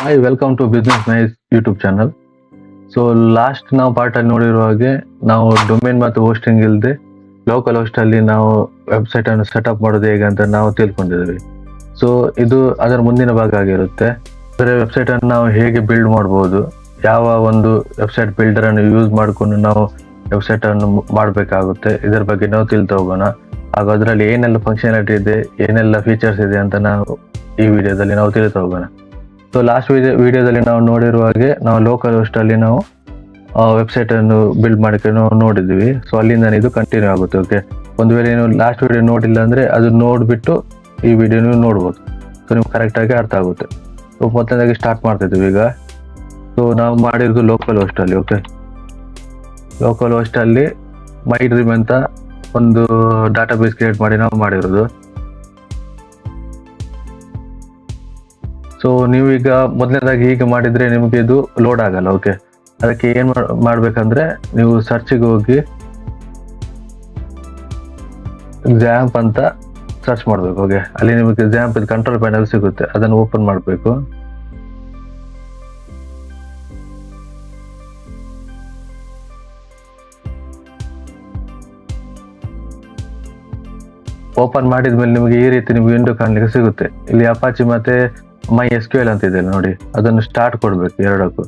Hi welcome to business nice YouTube channel. So last ನಾವು ಪಾರ್ಟಲ್ಲಿ ನೋಡಿರುವ ಹಾಗೆ ನಾವು ಡೊಮೇನ್ ಮತ್ತು ಹೋಸ್ಟಿಂಗ್ ಇಲ್ಲದೆ ಲೋಕಲ್ ಹೋಸ್ಟಲ್ಲಿ ನಾವು ವೆಬ್ಸೈಟನ್ನು ಸೆಟಪ್ ಮಾಡೋದು ಹೇಗೆ ಅಂತ ನಾವು ತಿಳ್ಕೊಂಡಿದ್ದೀವಿ. ಸೊ ಇದು ಅದರ ಮುಂದಿನ ಭಾಗ ಆಗಿರುತ್ತೆ. ಅಂದರೆ ವೆಬ್ಸೈಟನ್ನು ನಾವು ಹೇಗೆ ಬಿಲ್ಡ್ ಮಾಡ್ಬೋದು, ಯಾವ ಒಂದು ವೆಬ್ಸೈಟ್ ಬಿಲ್ಡರನ್ನು ಯೂಸ್ ಮಾಡಿಕೊಂಡು ನಾವು ವೆಬ್ಸೈಟನ್ನು ಮಾಡಬೇಕಾಗುತ್ತೆ, ಇದರ ಬಗ್ಗೆ ನಾವು ತಿಳ್ತಾ ಹೋಗೋಣ. ಹಾಗೂ ಅದರಲ್ಲಿ ಏನೆಲ್ಲ ಫಂಕ್ಷನಾಲಿಟಿ ಇದೆ, ಏನೆಲ್ಲ ಫೀಚರ್ಸ್ ಇದೆ ಅಂತ ನಾವು ಈ ವಿಡಿಯೋದಲ್ಲಿ ನಾವು ತಿಳ್ತಾ ಹೋಗೋಣ. ಸೊ ಲಾಸ್ಟ್ ವಿಡಿಯೋದಲ್ಲಿ ನಾವು ನೋಡಿರುವ ಹಾಗೆ ನಾವು ಲೋಕಲ್ ಹೋಸ್ಟಲ್ಲಿ ನಾವು ವೆಬ್ಸೈಟ್ ಅನ್ನು ಬಿಲ್ಡ್ ಮಾಡಕ್ಕೆ ನಾವು ನೋಡಿದ್ವಿ. ಸೊ ಅಲ್ಲಿಂದ ಇದು ಕಂಟಿನ್ಯೂ ಆಗುತ್ತೆ. ಓಕೆ, ಒಂದು ವೇಳೆ ನೀವು ಲಾಸ್ಟ್ ವಿಡಿಯೋ ನೋಡಿಲ್ಲ ಅಂದರೆ ಅದು ನೋಡಿಬಿಟ್ಟು ಈ ವಿಡಿಯೋ ನೀವು ನೋಡ್ಬೋದು. ಸೊ ನಿಮ್ಗೆ ಕರೆಕ್ಟಾಗಿ ಅರ್ಥ ಆಗುತ್ತೆ. ಸೊ ಮೊದಲನೇದಾಗಿ ಸ್ಟಾರ್ಟ್ ಮಾಡ್ತಿದ್ವಿ ಈಗ. ಸೊ ನಾವು ಮಾಡಿರೋದು ಲೋಕಲ್ ಹೋಸ್ಟಲ್ಲಿ. ಓಕೆ, ಲೋಕಲ್ ಹೋಸ್ಟಲ್ಲಿ ಮೈ ಡ್ರೀಮ್ ಅಂತ ಒಂದು ಡಾಟಾ ಬೇಸ್ ಕ್ರಿಯೇಟ್ ಮಾಡಿ ನಾವು ಮಾಡಿರೋದು. ಸೊ ನೀವೀಗ ಮೊದಲನೇದಾಗಿ ಹೀಗೆ ಮಾಡಿದರೆ ನಿಮಗೆ ಇದು ಲೋಡ್ ಆಗಲ್ಲ. ಓಕೆ, ಅದಕ್ಕೆ ಏನು ಮಾಡಬೇಕಂದ್ರೆ ನೀವು ಸರ್ಚಿಗೆ ಹೋಗಿ ಜ್ಯಾಂಪ್ ಅಂತ ಸರ್ಚ್ ಮಾಡಬೇಕು. ಓಕೆ, ಅಲ್ಲಿ ನಿಮಗೆ ಜ್ಯಾಂಪ್ ಇದು ಕಂಟ್ರೋಲ್ ಪ್ಯಾನಲ್ ಸಿಗುತ್ತೆ, ಅದನ್ನು ಓಪನ್ ಮಾಡಬೇಕು. ಓಪನ್ ಮಾಡಿದ್ಮೇಲೆ ನಿಮಗೆ ಈ ರೀತಿ ನಿಮಗೆ ವಿಂಡೋ ಕಾಣಲಿಕ್ಕೆ ಸಿಗುತ್ತೆ. ಇಲ್ಲಿ ಅಪಾಚಿ ಮತ್ತೆ MySQL ಅಂತ ಇದೆ ನೋಡಿ, ಅದನ್ನು ಸ್ಟಾರ್ಟ್ ಕೊಡ್ಬೇಕು ಎರಡಕ್ಕೂ.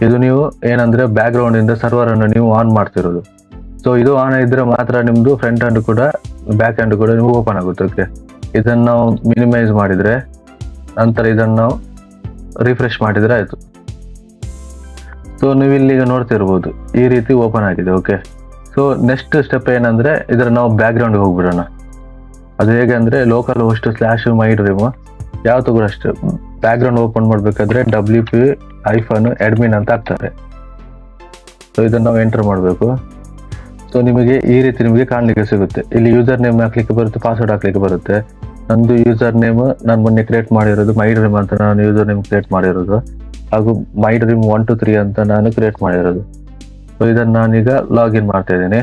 ಇದು ನೀವು ಏನಂದ್ರೆ ಬ್ಯಾಕ್ ಗ್ರೌಂಡ್ ಇಂದ ಸರ್ವರ್ ಅನ್ನು ನೀವು ಆನ್ ಮಾಡ್ತಿರೋದು. ಸೊ ಇದು ಆನ್ ಇದ್ರೆ ಮಾತ್ರ ನಿಮ್ದು ಫ್ರಂಟ್ ಹ್ಯಾಂಡ್ ಕೂಡ ಬ್ಯಾಕ್ ಹ್ಯಾಂಡ್ ಕೂಡ ನಿಮ್ಗೆ ಓಪನ್ ಆಗುತ್ತೆ. ಓಕೆ, ಇದನ್ನು ನಾವು ಮಿನಿಮೈಸ್ ಮಾಡಿದ್ರೆ ನಂತರ ಇದನ್ನು ನಾವು ರಿಫ್ರೆಶ್ ಮಾಡಿದ್ರೆ ಆಯ್ತು. ಸೊ ನೀವು ಇಲ್ಲಿಗ ನೋಡ್ತಿರ್ಬೋದು ಈ ರೀತಿ ಓಪನ್ ಆಗಿದೆ. ಓಕೆ, ಸೊ ನೆಕ್ಸ್ಟ್ ಸ್ಟೆಪ್ ಏನಂದ್ರೆ ಇದರ ನಾವು ಬ್ಯಾಕ್ ಗ್ರೌಂಡ್ಗೆ ಹೋಗ್ಬಿಡೋಣ. ಅದು ಹೇಗೆ ಅಂದ್ರೆ ಲೋಕಲ್ ಹೋಸ್ಟ್ / ಮೈ ಡ್ರೀಮ್ ಯಾವತ್ತೂ ಕೂಡ ಅಷ್ಟೇ, ಬ್ಯಾಕ್ ಗ್ರೌಂಡ್ ಓಪನ್ ಮಾಡ್ಬೇಕಾದ್ರೆ WP-admin ಅಂತ ಆಗ್ತಾರೆ. ಸೊ ಇದನ್ನು ನಾವು ಎಂಟರ್ ಮಾಡಬೇಕು. ಸೊ ನಿಮಗೆ ಈ ರೀತಿ ನಿಮಗೆ ಕಾಣಲಿಕ್ಕೆ ಸಿಗುತ್ತೆ. ಇಲ್ಲಿ ಯೂಸರ್ ನೇಮ್ ಹಾಕ್ಲಿಕ್ಕೆ ಬರುತ್ತೆ, ಪಾಸ್ವರ್ಡ್ ಹಾಕ್ಲಿಕ್ಕೆ ಬರುತ್ತೆ. ನಂದು ಯೂಸರ್ ನೇಮ್ ನಾನು ಮೊನ್ನೆ ಕ್ರಿಯೇಟ್ ಮಾಡಿರೋದು ಮೈ ಡ್ರೀಮ್ ಅಂತ ನಾನು ಯೂಸರ್ ನೇಮ್ ಕ್ರಿಯೇಟ್ ಮಾಡಿರೋದು, ಹಾಗೂ ಮೈ ಡ್ರೀಮ್ 1 2 3 ಅಂತ ನಾನು ಕ್ರಿಯೇಟ್ ಮಾಡಿರೋದು. ಸೊ ಇದನ್ನು ನಾನೀಗ ಲಾಗಿನ್ ಮಾಡ್ತಾ ಇದ್ದೀನಿ.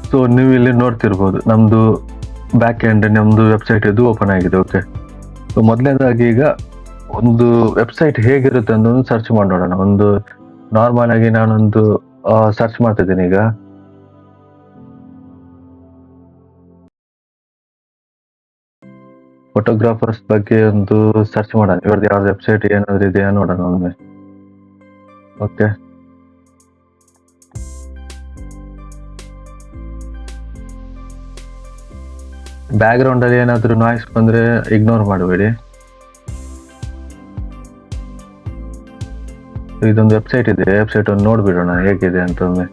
ಸೊ ನೀವು ಇಲ್ಲಿ ನೋಡ್ತಿರ್ಬೋದು ನಮ್ದು ಬ್ಯಾಕ್ ಎಂಡ್ ನಮ್ದು ವೆಬ್ಸೈಟ್ ಇದು ಓಪನ್ ಆಗಿದೆ. ಓಕೆ, ಸೊ ಮೊದಲನೇದಾಗಿ ಈಗ ಒಂದು ವೆಬ್ಸೈಟ್ ಹೇಗಿರುತ್ತೆ ಅಂತ ಒಂದು ಸರ್ಚ್ ಮಾಡಿ ನೋಡೋಣ. ಒಂದು ನಾರ್ಮಲ್ ಆಗಿ ನಾನೊಂದು ಸರ್ಚ್ ಮಾಡ್ತಿದ್ದೀನಿ ಈಗ. ಫೋಟೋಗ್ರಾಫರ್ಸ್ ಬಗ್ಗೆ ಒಂದು ಸರ್ಚ್ ಮಾಡೋಣ. ಇವ್ರದ್ದು ಯಾವ್ದು ವೆಬ್ಸೈಟ್ ಏನಾದ್ರು ಇದೆಯಾ ನೋಡೋಣ ಒಮ್ಮೆ. ಓಕೆ, ಬ್ಯಾಕ್ ಗ್ರೌಂಡ್ ಅಲ್ಲಿ ಏನಾದ್ರು ನಾಯ್ಸ್ ಬಂದ್ರೆ ಇಗ್ನೋರ್ ಮಾಡಬೇಡಿ. ಇದೊಂದು ವೆಬ್ಸೈಟ್ ಇದೆ, ವೆಬ್ಸೈಟ್ ಒಂದು ನೋಡ್ಬಿಡೋಣ ಹೇಗಿದೆ ಅಂತ ಒಮ್ಮೆ.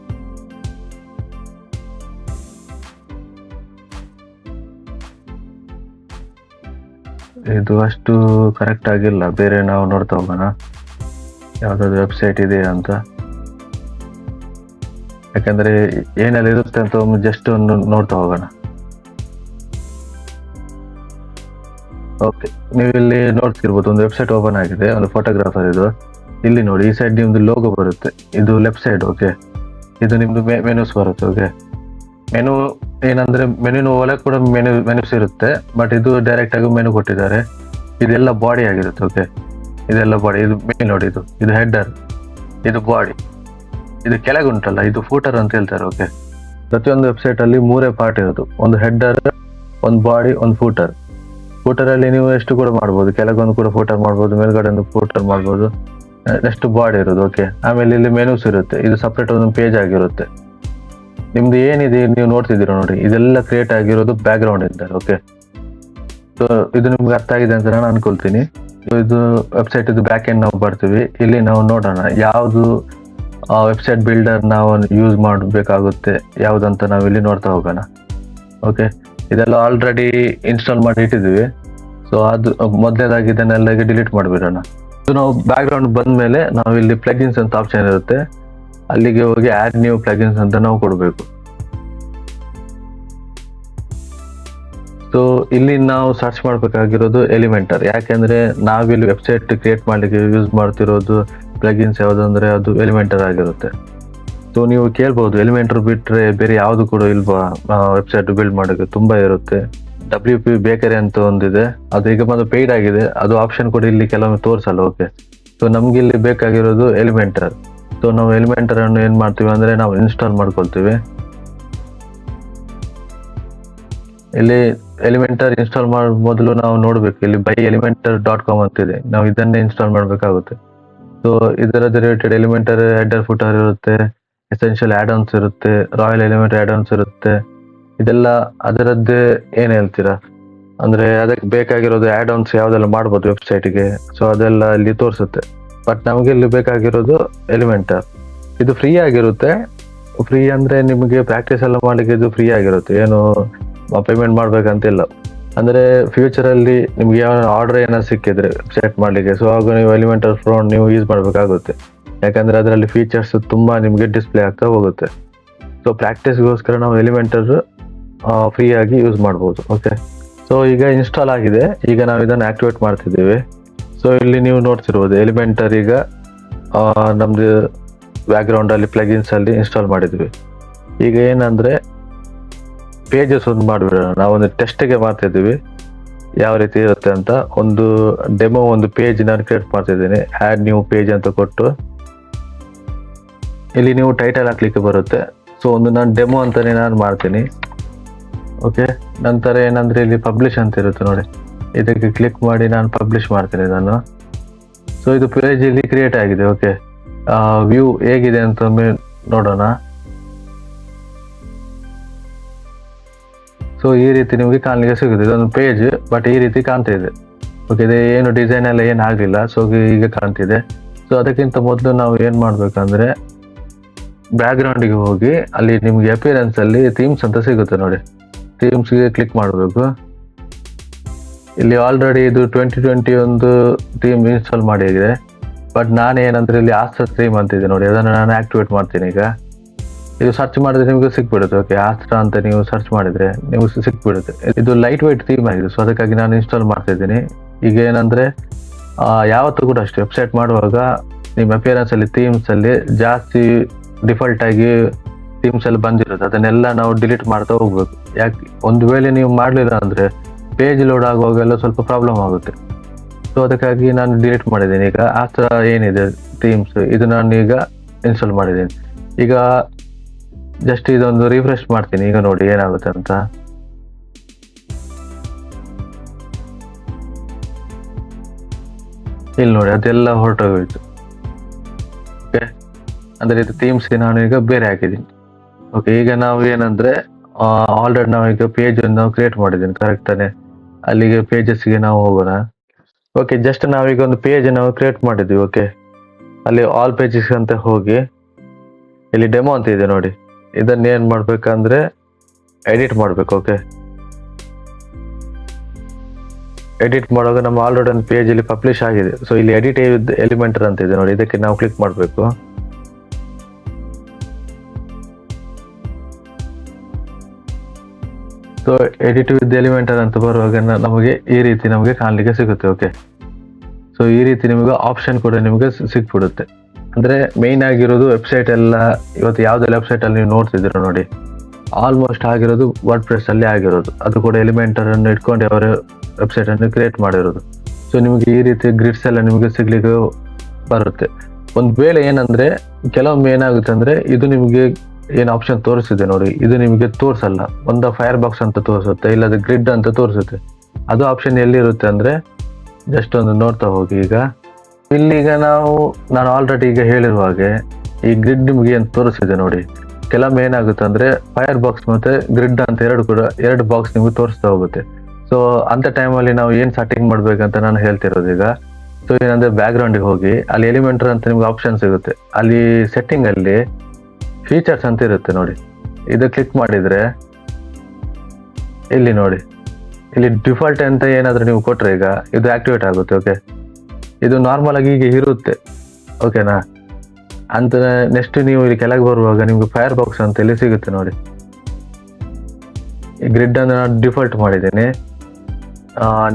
ಇದು ಅಷ್ಟು ಕರೆಕ್ಟ್ ಆಗಿಲ್ಲ, ಬೇರೆ ನಾವು ನೋಡ್ತಾ ಹೋಗೋಣ ಯಾವ್ದಾದ್ರು ವೆಬ್ಸೈಟ್ ಇದೆ ಅಂತ. ಯಾಕಂದ್ರೆ ಏನೆಲ್ಲ ಇರುತ್ತೆ ಅಂತ ಒಮ್ಮೆ ಜಸ್ಟ್ ಒಂದು ನೋಡ್ತಾ ಹೋಗೋಣ. ಓಕೆ, ನೀವು ಇಲ್ಲಿ ನೋಡ್ತಿರ್ಬೋದು ಒಂದು ವೆಬ್ಸೈಟ್ ಓಪನ್ ಆಗಿದೆ, ಒಂದು ಫೋಟೋಗ್ರಾಫರ್ ಇದು. ಇಲ್ಲಿ ನೋಡಿ ಈ ಸೈಡ್ ನಿಮ್ದು ಲೋಗೋ ಬರುತ್ತೆ, ಇದು ಲೆಫ್ಟ್ ಸೈಡ್. ಓಕೆ, ಇದು ನಿಮ್ದು ಮೆನುಸ್ ಬರುತ್ತೆ. ಓಕೆ, ಮೆನು ಏನಂದ್ರೆ ಮೆನು ಒಳಗೆ ಕೂಡ ಮೆನುಸ್ ಇರುತ್ತೆ, ಬಟ್ ಇದು ಡೈರೆಕ್ಟ್ ಆಗಿ ಮೆನು ಕೊಟ್ಟಿದ್ದಾರೆ. ಇದೆಲ್ಲ ಬಾಡಿ ಆಗಿರುತ್ತೆ. ಓಕೆ, ಇದೆಲ್ಲ ಬಾಡಿ. ಇದು ಮೇಲ್ ನೋಡಿ, ಇದು ಹೆಡರ್, ಇದು ಬಾಡಿ, ಇದು ಕೆಳಗೆ ಉಂಟಲ್ಲ ಇದು ಫೂಟರ್ ಅಂತ ಹೇಳ್ತಾರೆ. ಓಕೆ, ಪ್ರತಿಯೊಂದು ವೆಬ್ಸೈಟ್ ಅಲ್ಲಿ 3 ಪಾರ್ಟ್ ಇರೋದು, ಒಂದು ಹೆಡರ್, ಒಂದು ಬಾಡಿ, ಒಂದು ಫೂಟರ್. ಫೂಟರ್ ಅಲ್ಲಿ ನೀವು ಎಷ್ಟು ಕೂಡ ಮಾಡ್ಬೋದು, ಕೆಳಗೊಂದು ಕೂಡ ಫೂಟರ್ ಮಾಡ್ಬೋದು, ಮೇಲ್ಗಡೆ ಒಂದು ಫೂಟರ್ ಮಾಡ್ಬೋದು, ನೆಕ್ಸ್ಟ್ ಬಾಡಿ ಇರೋದು. ಓಕೆ, ಆಮೇಲೆ ಇಲ್ಲಿ ಮೆನುಸ್ ಇರುತ್ತೆ, ಇದು ಸಪ್ರೇಟ್ ಒಂದು ಪೇಜ್ ಆಗಿರುತ್ತೆ. ನಿಮ್ದು ಏನಿದೆ ನೀವು ನೋಡ್ತಿದ್ದೀರೋ ನೋಡಿ, ಇದೆಲ್ಲ ಕ್ರಿಯೇಟ್ ಆಗಿರೋದು ಬ್ಯಾಕ್ ಗ್ರೌಂಡ್ ಇಂದ. ಓಕೆ, ಸೊ ಇದು ನಿಮ್ಗೆ ಅರ್ಥ ಆಗಿದೆ ಅಂತ ನಾನು ಅನ್ಕೊಳ್ತೀನಿ. ಇದು ವೆಬ್ಸೈಟ್ ಇದು ಬ್ಯಾಕ್ ಎಂಡ್ ನಾವು ಬರ್ತೀವಿ. ಇಲ್ಲಿ ನಾವು ನೋಡೋಣ ಯಾವುದು ವೆಬ್ಸೈಟ್ ಬಿಲ್ಡರ್ ನಾವು ಯೂಸ್ ಮಾಡಬೇಕಾಗುತ್ತೆ ಯಾವುದಂತ ನಾವು ಇಲ್ಲಿ ನೋಡ್ತಾ ಹೋಗೋಣ. ಓಕೆ, ಇದೆಲ್ಲ ಆಲ್ರೆಡಿ ಇನ್ಸ್ಟಾಲ್ ಮಾಡಿ ಇಟ್ಟಿದ್ದೀವಿ. ಸೊ ಅದು ಮೊದಲನೇದಾಗಿ ಇದನ್ನೆಲ್ಲ ಡಿಲೀಟ್ ಮಾಡಿಬಿಡೋಣ. ಸೊ ನಾವು ಬ್ಯಾಕ್ ಗ್ರೌಂಡ್ ಬಂದ ಮೇಲೆ ನಾವು ಇಲ್ಲಿ ಪ್ಲಗಿನ್ಸ್ ಅಂತ ಆಪ್ಷನ್ ಇರುತ್ತೆ, ಅಲ್ಲಿಗೆ ಹೋಗಿ ಆಡ್ ನ್ಯೂ ಪ್ಲಗಿನ್ಸ್ ಅಂತ ನಾವು ಕೊಡಬೇಕು. ಸೊ ಇಲ್ಲಿ ನಾವು ಸರ್ಚ್ ಮಾಡಬೇಕಾಗಿರೋದು ಎಲಿಮೆಂಟರ್. ಯಾಕೆಂದ್ರೆ ನಾವಿಲ್ಲಿ ವೆಬ್ಸೈಟ್ ಕ್ರಿಯೇಟ್ ಮಾಡಲಿಕ್ಕೆ ಯೂಸ್ ಮಾಡ್ತಿರೋದು ಪ್ಲಗಿನ್ಸ್ ಯಾವುದಂದ್ರೆ ಅದು ಎಲಿಮೆಂಟರ್ ಆಗಿರುತ್ತೆ. ಸೊ ನೀವು ಕೇಳ್ಬೋದು ಎಲಿಮೆಂಟರ್ ಬಿಟ್ರೆ ಬೇರೆ ಯಾವುದು ಕೂಡ ಇಲ್ವಾ ವೆಬ್ಸೈಟ್ ಬಿಲ್ಡ್ ಮಾಡೋಕೆ? ತುಂಬಾ ಇರುತ್ತೆ. WP ಬೇಕರಿ ಅಂತ ಒಂದಿದೆ, ಅದು ಈಗ ಬಂದು ಪೇಯ್ಡ್ ಆಗಿದೆ, ಅದು ಆಪ್ಷನ್ ಕೂಡ ಇಲ್ಲಿ ಕೆಲವೊಮ್ಮೆ ತೋರಿಸಲ್ಲ. ಓಕೆ, ಸೊ ನಮ್ಗೆ ಇಲ್ಲಿ ಬೇಕಾಗಿರೋದು ಎಲಿಮೆಂಟರ್. ಸೊ ನಾವು ಎಲಿಮೆಂಟರ್ ಅನ್ನು ಏನ್ ಮಾಡ್ತೀವಿ ಅಂದ್ರೆ ನಾವು ಇನ್ಸ್ಟಾಲ್ ಮಾಡ್ಕೊಳ್ತೀವಿ. ಇಲ್ಲಿ ಎಲಿಮೆಂಟರ್ ಇನ್ಸ್ಟಾಲ್ ಮಾಡೋ ಮೊದಲು ನಾವು ನೋಡ್ಬೇಕು, ಇಲ್ಲಿ byelementor.com ಅಂತಿದೆ, ನಾವು ಇದನ್ನೇ ಇನ್ಸ್ಟಾಲ್ ಮಾಡ್ಬೇಕಾಗುತ್ತೆ. ಸೊ ಇದರ ರಿಲೇಟೆಡ್ ಎಲಿಮೆಂಟರ್ ಹೆಡರ್ ಫುಟರ್ ಇರುತ್ತೆ, ಎಸೆನ್ಷಿಯಲ್ ಆಡ್ ಆನ್ಸ್ ಇರುತ್ತೆ, ರಾಯಲ್ ಎಲಿಮೆಂಟ್ ಆಡ್ ಆನ್ಸ್ ಇರುತ್ತೆ. ಇದೆಲ್ಲ ಅದರದ್ದೇ ಏನ್ ಹೇಳ್ತೀರಾ ಅಂದ್ರೆ ಅದಕ್ಕೆ ಬೇಕಾಗಿರೋದು ಆಡ್ ಆನ್ಸ್ ಯಾವ್ದೆಲ್ಲ ಮಾಡ್ಬೋದು ವೆಬ್ಸೈಟ್ಗೆ, ಸೊ ಅದೆಲ್ಲ ಇಲ್ಲಿ ತೋರಿಸುತ್ತೆ. ಬಟ್ ನಮಗೆ ಇಲ್ಲಿ ಬೇಕಾಗಿರೋದು ಎಲಿಮೆಂಟರ್. ಇದು ಫ್ರೀ ಆಗಿರುತ್ತೆ. ಫ್ರೀ ಅಂದ್ರೆ ನಿಮಗೆ ಪ್ರಾಕ್ಟೀಸ್ ಎಲ್ಲ ಮಾಡ್ಲಿಕ್ಕೆ ಇದು ಫ್ರೀ ಆಗಿರುತ್ತೆ, ಏನು ಪೇಮೆಂಟ್ ಮಾಡ್ಬೇಕಂತಿಲ್ಲ. ಅಂದ್ರೆ ಫ್ಯೂಚರ್ ಅಲ್ಲಿ ನಿಮ್ಗೆ ಯಾವ ಆರ್ಡರ್ ಏನಾದ್ರು ಸಿಕ್ಕಿದ್ರೆ ವೆಬ್ಸೈಟ್ ಮಾಡ್ಲಿಕ್ಕೆ, ಸೊ ಆಗ ನೀವು ಎಲಿಮೆಂಟರ್ ಪ್ರೋ ನೀವು ಯೂಸ್ ಮಾಡ್ಬೇಕಾಗುತ್ತೆ. ಯಾಕಂದ್ರೆ ಅದರಲ್ಲಿ ಫೀಚರ್ಸ್ ತುಂಬಾ ನಿಮ್ಗೆ ಡಿಸ್ಪ್ಲೇ ಆಗ್ತಾ ಹೋಗುತ್ತೆ. ಸೊ ಪ್ರಾಕ್ಟೀಸ್ಗೋಸ್ಕರ ನಾವು ಎಲಿಮೆಂಟರ್ ಫ್ರೀ ಆಗಿ ಯೂಸ್ ಮಾಡ್ಬೋದು. ಓಕೆ, ಸೊ ಈಗ ಇನ್ಸ್ಟಾಲ್ ಆಗಿದೆ. ಈಗ ನಾವು ಇದನ್ನು ಆಕ್ಟಿವೇಟ್ ಮಾಡ್ತಿದ್ದೀವಿ. ಸೊ ಇಲ್ಲಿ ನೀವು ನೋಡ್ತಿರ್ಬೋದು ಎಲಿಮೆಂಟರ್ ಈಗ ನಮ್ದು ಬ್ಯಾಕ್ಗ್ರೌಂಡ್ ಅಲ್ಲಿ ಪ್ಲಗಿನ್ಸ್ ಅಲ್ಲಿ ಇನ್ಸ್ಟಾಲ್ ಮಾಡಿದ್ವಿ. ಈಗ ಏನಂದ್ರೆ ಪೇಜಸ್ ಒಂದು ಮಾಡಿಬಿಡೋಣ. ನಾವೊಂದು ಟೆಸ್ಟ್ಗೆ ಮಾಡ್ತಿದ್ದೀವಿ ಯಾವ ರೀತಿ ಇರುತ್ತೆ ಅಂತ. ಒಂದು ಡೆಮೋ ಒಂದು ಪೇಜ್ ನಾನು ಕ್ರಿಯೇಟ್ ಮಾಡ್ತಿದ್ದೀನಿ. ಆ್ಯಡ್ ನ್ಯೂ ಪೇಜ್ ಅಂತ ಕೊಟ್ಟು ಇಲ್ಲಿ ನೀವು ಟೈಟಲ್ ಹಾಕ್ಲಿಕ್ಕೆ ಬರುತ್ತೆ. ಸೊ ಒಂದು ನಾನು ಡೆಮೋ ಅಂತಾನೆ ನಾನು ಮಾಡ್ತೀನಿ. ಓಕೆ, ನಂತರ ಏನಂದ್ರೆ ಇಲ್ಲಿ ಪಬ್ಲಿಷ್ ಅಂತ ಇರುತ್ತೆ ನೋಡಿ, ಇದಕ್ಕೆ ಕ್ಲಿಕ್ ಮಾಡಿ ನಾನು ಪಬ್ಲಿಷ್ ಮಾಡ್ತೀನಿ ನಾನು. ಸೊ ಇದು ಪೇಜ್ ಇಲ್ಲಿ ಕ್ರಿಯೇಟ್ ಆಗಿದೆ. ಓಕೆ, ವ್ಯೂ ಹೇಗಿದೆ ಅಂತ ಒಮ್ಮೆ ನೋಡೋಣ. ಸೊ ಈ ರೀತಿ ನಿಮಗೆ ಕಾಣಲಿಕ್ಕೆ ಸಿಗುತ್ತೆ. ಇದೊಂದು ಪೇಜ್ ಬಟ್ ಈ ರೀತಿ ಕಾಣ್ತಾ ಇದೆ. ಓಕೆ, ಇದು ಏನು ಡಿಸೈನ್ ಎಲ್ಲ ಏನು ಆಗಲಿಲ್ಲ. ಸೊ ಈಗ ಕಾಣ್ತಿದೆ. ಸೊ ಅದಕ್ಕಿಂತ ಮೊದಲು ನಾವು ಏನು ಮಾಡ್ಬೇಕಂದ್ರೆ ಬ್ಯಾಕ್ಗ್ರೌಂಡಿಗೆ ಹೋಗಿ ಅಲ್ಲಿ ನಿಮ್ಗೆ ಅಪಿಯರೆನ್ಸ್ ಅಲ್ಲಿ ಥೀಮ್ಸ್ ಅಂತ ಸಿಗುತ್ತೆ ನೋಡಿ, ಥೀಮ್ಸ್ಗೆ ಕ್ಲಿಕ್ ಮಾಡಬೇಕು. ಇಲ್ಲಿ ಆಲ್ರೆಡಿ ಇದು 2020 ಒಂದು ಥೀಮ್ ಇನ್ಸ್ಟಾಲ್ ಮಾಡಿದೆ. ಬಟ್ ನಾನು ಏನಂದ್ರೆ ಇಲ್ಲಿ ಆಸ್ಟ್ರಾ ಥೀಮ್ ಅಂತಿದೆ ನೋಡಿ, ಅದನ್ನು ನಾನು ಆಕ್ಟಿವೇಟ್ ಮಾಡ್ತೀನಿ. ಈಗ ಇದು ಸರ್ಚ್ ಮಾಡಿದ್ರೆ ನಿಮಗೆ ಸಿಕ್ಬಿಡುತ್ತೆ. ಓಕೆ, ಆಸ್ಟ್ರಾ ಅಂತ ನೀವು ಸರ್ಚ್ ಮಾಡಿದ್ರೆ ನೀವು ಸಿಕ್ಬಿಡುತ್ತೆ. ಇದು ಲೈಟ್ ವೈಟ್ ಥೀಮ್ ಆಗಿದೆ. ಸೊ ಅದಕ್ಕಾಗಿ ನಾನು ಇನ್ಸ್ಟಾಲ್ ಮಾಡ್ತಾ ಇದ್ದೀನಿ. ಈಗ ಏನಂದ್ರೆ ಯಾವತ್ತೂ ಕೂಡ ಅಷ್ಟೇ ವೆಬ್ಸೈಟ್ ಮಾಡುವಾಗ ನಿಮ್ಮ ಅಪಿಯರೆನ್ಸ್ ಅಲ್ಲಿ ಥೀಮ್ಸ್ ಅಲ್ಲಿ ಜಾಸ್ತಿ ಡಿಫಾಲ್ಟ್ ಆಗಿ ಥೀಮ್ಸ್ ಅಲ್ಲಿ ಬಂದಿರುತ್ತೆ, ಅದನ್ನೆಲ್ಲ ನಾವು ಡಿಲೀಟ್ ಮಾಡ್ತಾ ಹೋಗ್ಬೇಕು. ಯಾಕೆ ಒಂದು ವೇಳೆ ನೀವು ಮಾಡಲಿಲ್ಲ ಅಂದ್ರೆ ಪೇಜ್ ಲೋಡ್ ಆಗುವಾಗೆಲ್ಲ ಸ್ವಲ್ಪ ಪ್ರಾಬ್ಲಮ್ ಆಗುತ್ತೆ. ಸೊ ಅದಕ್ಕಾಗಿ ನಾನು ಡಿಲೀಟ್ ಮಾಡಿದ್ದೀನಿ. ಈಗ ಆ ಥರ ಏನಿದೆ ಥೀಮ್ಸ್ ಇದು ನಾನು ಈಗ ಇನ್ಸ್ಟಾಲ್ ಮಾಡಿದ್ದೀನಿ. ಈಗ ಜಸ್ಟ್ ಇದೊಂದು ರಿಫ್ರೆಶ್ ಮಾಡ್ತೀನಿ. ಈಗ ನೋಡಿ ಏನಾಗುತ್ತೆ ಅಂತ. ಇಲ್ಲಿ ನೋಡಿ ಅದೆಲ್ಲ ಹೊರಟೋಗೋಯ್ತು. ಓಕೆ, ಅಂದ್ರೆ ಇದು ಥೀಮ್ಸ್ಗೆ ನಾನು ಈಗ ಬೇರೆ ಹಾಕಿದ್ದೀನಿ. ಓಕೆ, ಈಗ ನಾವು ಏನಂದ್ರೆ ಆಲ್ರೆಡಿ ನಾವೀಗ ಪೇಜ್ ನಾವು ಕ್ರಿಯೇಟ್ ಮಾಡಿದ್ದೀನಿ ಕರೆಕ್ಟ್ ತಾನೆ. ಅಲ್ಲಿಗೆ ಪೇಜಸ್ಗೆ ನಾವು ಹೋಗೋಣ. ಓಕೆ, ಜಸ್ಟ್ ನಾವೀಗ ಒಂದು ಪೇಜ್ ನಾವು ಕ್ರಿಯೇಟ್ ಮಾಡಿದ್ವಿ. ಓಕೆ, ಅಲ್ಲಿ ಆಲ್ ಪೇಜಸ್ ಅಂತ ಹೋಗಿ ಇಲ್ಲಿ ಡೆಮೋ ಅಂತ ಇದೆ ನೋಡಿ, ಇದನ್ನ ಏನ್ ಮಾಡ್ಬೇಕಂದ್ರೆ ಎಡಿಟ್ ಮಾಡ್ಬೇಕು. ಓಕೆ, ಎಡಿಟ್ ಮಾಡುವಾಗ ನಮ್ಮ ಆಲ್ರೆಡಿ ಒಂದು ಪೇಜ್ ಇಲ್ಲಿ ಪಬ್ಲಿಷ್ ಆಗಿದೆ. ಸೊ ಇಲ್ಲಿ ಎಡಿಟ್ ಎಲಿಮೆಂಟರ್ ಅಂತ ಇದೆ ನೋಡಿ, ಇದಕ್ಕೆ ನಾವು ಕ್ಲಿಕ್ ಮಾಡಬೇಕು. ಸೊ ಎಡಿಟ್ ವಿತ್ ಎಲಿಮೆಂಟರ್ ಅಂತ ಬರುವಾಗ ನಮಗೆ ಈ ರೀತಿ ನಮಗೆ ಕಾಣಲಿಕ್ಕೆ ಸಿಗುತ್ತೆ. ಓಕೆ, ಸೊ ಈ ರೀತಿ ನಿಮಗೆ ಆಪ್ಷನ್ ಕೂಡ ನಿಮಗೆ ಸಿಕ್ಬಿಡುತ್ತೆ. ಅಂದ್ರೆ ಮೇನ್ ಆಗಿರೋದು ವೆಬ್ಸೈಟ್ ಎಲ್ಲ ಇವತ್ತು ಯಾವ್ದೆಲ್ಲ ವೆಬ್ಸೈಟ್ ಅಲ್ಲಿ ನೀವು ನೋಡ್ತಿದ್ದೀರ ನೋಡಿ, ಆಲ್ಮೋಸ್ಟ್ ಆಗಿರೋದು ವರ್ಡ್ ಪ್ರೆಸ್ ಅಲ್ಲಿ ಆಗಿರೋದು, ಅದು ಕೂಡ ಎಲಿಮೆಂಟರ್ ಅನ್ನು ಇಟ್ಕೊಂಡು ಅವರ ವೆಬ್ಸೈಟ್ ಅನ್ನು ಕ್ರಿಯೇಟ್ ಮಾಡಿರೋದು. ಸೊ ನಿಮಗೆ ಈ ರೀತಿ ಗ್ರಿಡ್ಸ್ ಎಲ್ಲ ನಿಮಗೆ ಸಿಗ್ಲಿಕ್ಕೆ ಬರುತ್ತೆ. ಒಂದು ವೇಳೆ ಏನಂದ್ರೆ ಕೆಲವೊಮ್ಮೆ ಏನಾಗುತ್ತೆ ಅಂದ್ರೆ ಇದು ನಿಮಗೆ ಏನು ಆಪ್ಷನ್ ತೋರಿಸಿದೆ ನೋಡಿ, ಇದು ನಿಮಗೆ ತೋರಿಸಲ್ಲ. ಒಂದು ಫೈರ್ ಬಾಕ್ಸ್ ಅಂತ ತೋರಿಸುತ್ತೆ, ಇಲ್ಲದ ಗ್ರಿಡ್ ಅಂತ ತೋರಿಸುತ್ತೆ. ಅದು ಆಪ್ಷನ್ ಎಲ್ಲಿರುತ್ತೆ ಅಂದ್ರೆ ಜಸ್ಟ್ ಒಂದು ನೋಡ್ತಾ ಹೋಗಿ. ಈಗ ಇಲ್ಲಿಗ ನಾನು ಆಲ್ರೆಡಿ ಈಗ ಹೇಳಿರುವ ಹಾಗೆ ಈ ಗ್ರಿಡ್ ನಿಮ್ಗೆ ಏನು ತೋರಿಸಿದೆ ನೋಡಿ, ಕೆಲವೊಮ್ಮೆ ಏನಾಗುತ್ತೆ ಅಂದ್ರೆ ಫೈರ್ ಬಾಕ್ಸ್ ಮತ್ತೆ ಗ್ರಿಡ್ ಅಂತ ಎರಡು ಬಾಕ್ಸ್ ನಿಮ್ಗೆ ತೋರಿಸ್ತಾ ಹೋಗುತ್ತೆ. ಸೊ ಅಂತ ಟೈಮಲ್ಲಿ ನಾವು ಏನ್ ಸೆಟ್ಟಿಂಗ್ ಮಾಡ್ಬೇಕಂತ ನಾನು ಹೇಳ್ತಿರೋದು ಈಗ. ಸೊ ಏನಂದ್ರೆ ಬ್ಯಾಕ್ಗ್ರೌಂಡಿಗೆ ಹೋಗಿ ಅಲ್ಲಿ ಎಲಿಮೆಂಟರ್ ಅಂತ ನಿಮ್ಗೆ ಆಪ್ಷನ್ ಸಿಗುತ್ತೆ. ಅಲ್ಲಿ ಸೆಟ್ಟಿಂಗ್ ಅಲ್ಲಿ ಫೀಚರ್ಸ್ ಅಂತ ಇರುತ್ತೆ ನೋಡಿ, ಇದು ಕ್ಲಿಕ್ ಮಾಡಿದ್ರೆ ಇಲ್ಲಿ ನೋಡಿ, ಇಲ್ಲಿ ಡಿಫಾಲ್ಟ್ ಅಂತ ಏನಾದ್ರೂ ನೀವು ಕೊಟ್ರೆ ಈಗ ಇದು ಆಕ್ಟಿವೇಟ್ ಆಗುತ್ತೆ. ಓಕೆ, ಇದು ನಾರ್ಮಲ್ ಆಗಿ ಈಗ ಇರುತ್ತೆ. ಓಕೆನಾ, ಅಂತ ನೆಕ್ಸ್ಟ್ ನೀವು ಇಲ್ಲಿ ಕೆಳಗೆ ಬರುವಾಗ ನಿಮ್ಗೆ ಫೈರ್ ಬಾಕ್ಸ್ ಅಂತ ಇಲ್ಲಿ ಸಿಗುತ್ತೆ ನೋಡಿ. ಈ ಗ್ರಿಡ್ ಅನ್ನು ನಾನು ಡಿಫಾಲ್ಟ್ ಮಾಡಿದ್ದೀನಿ.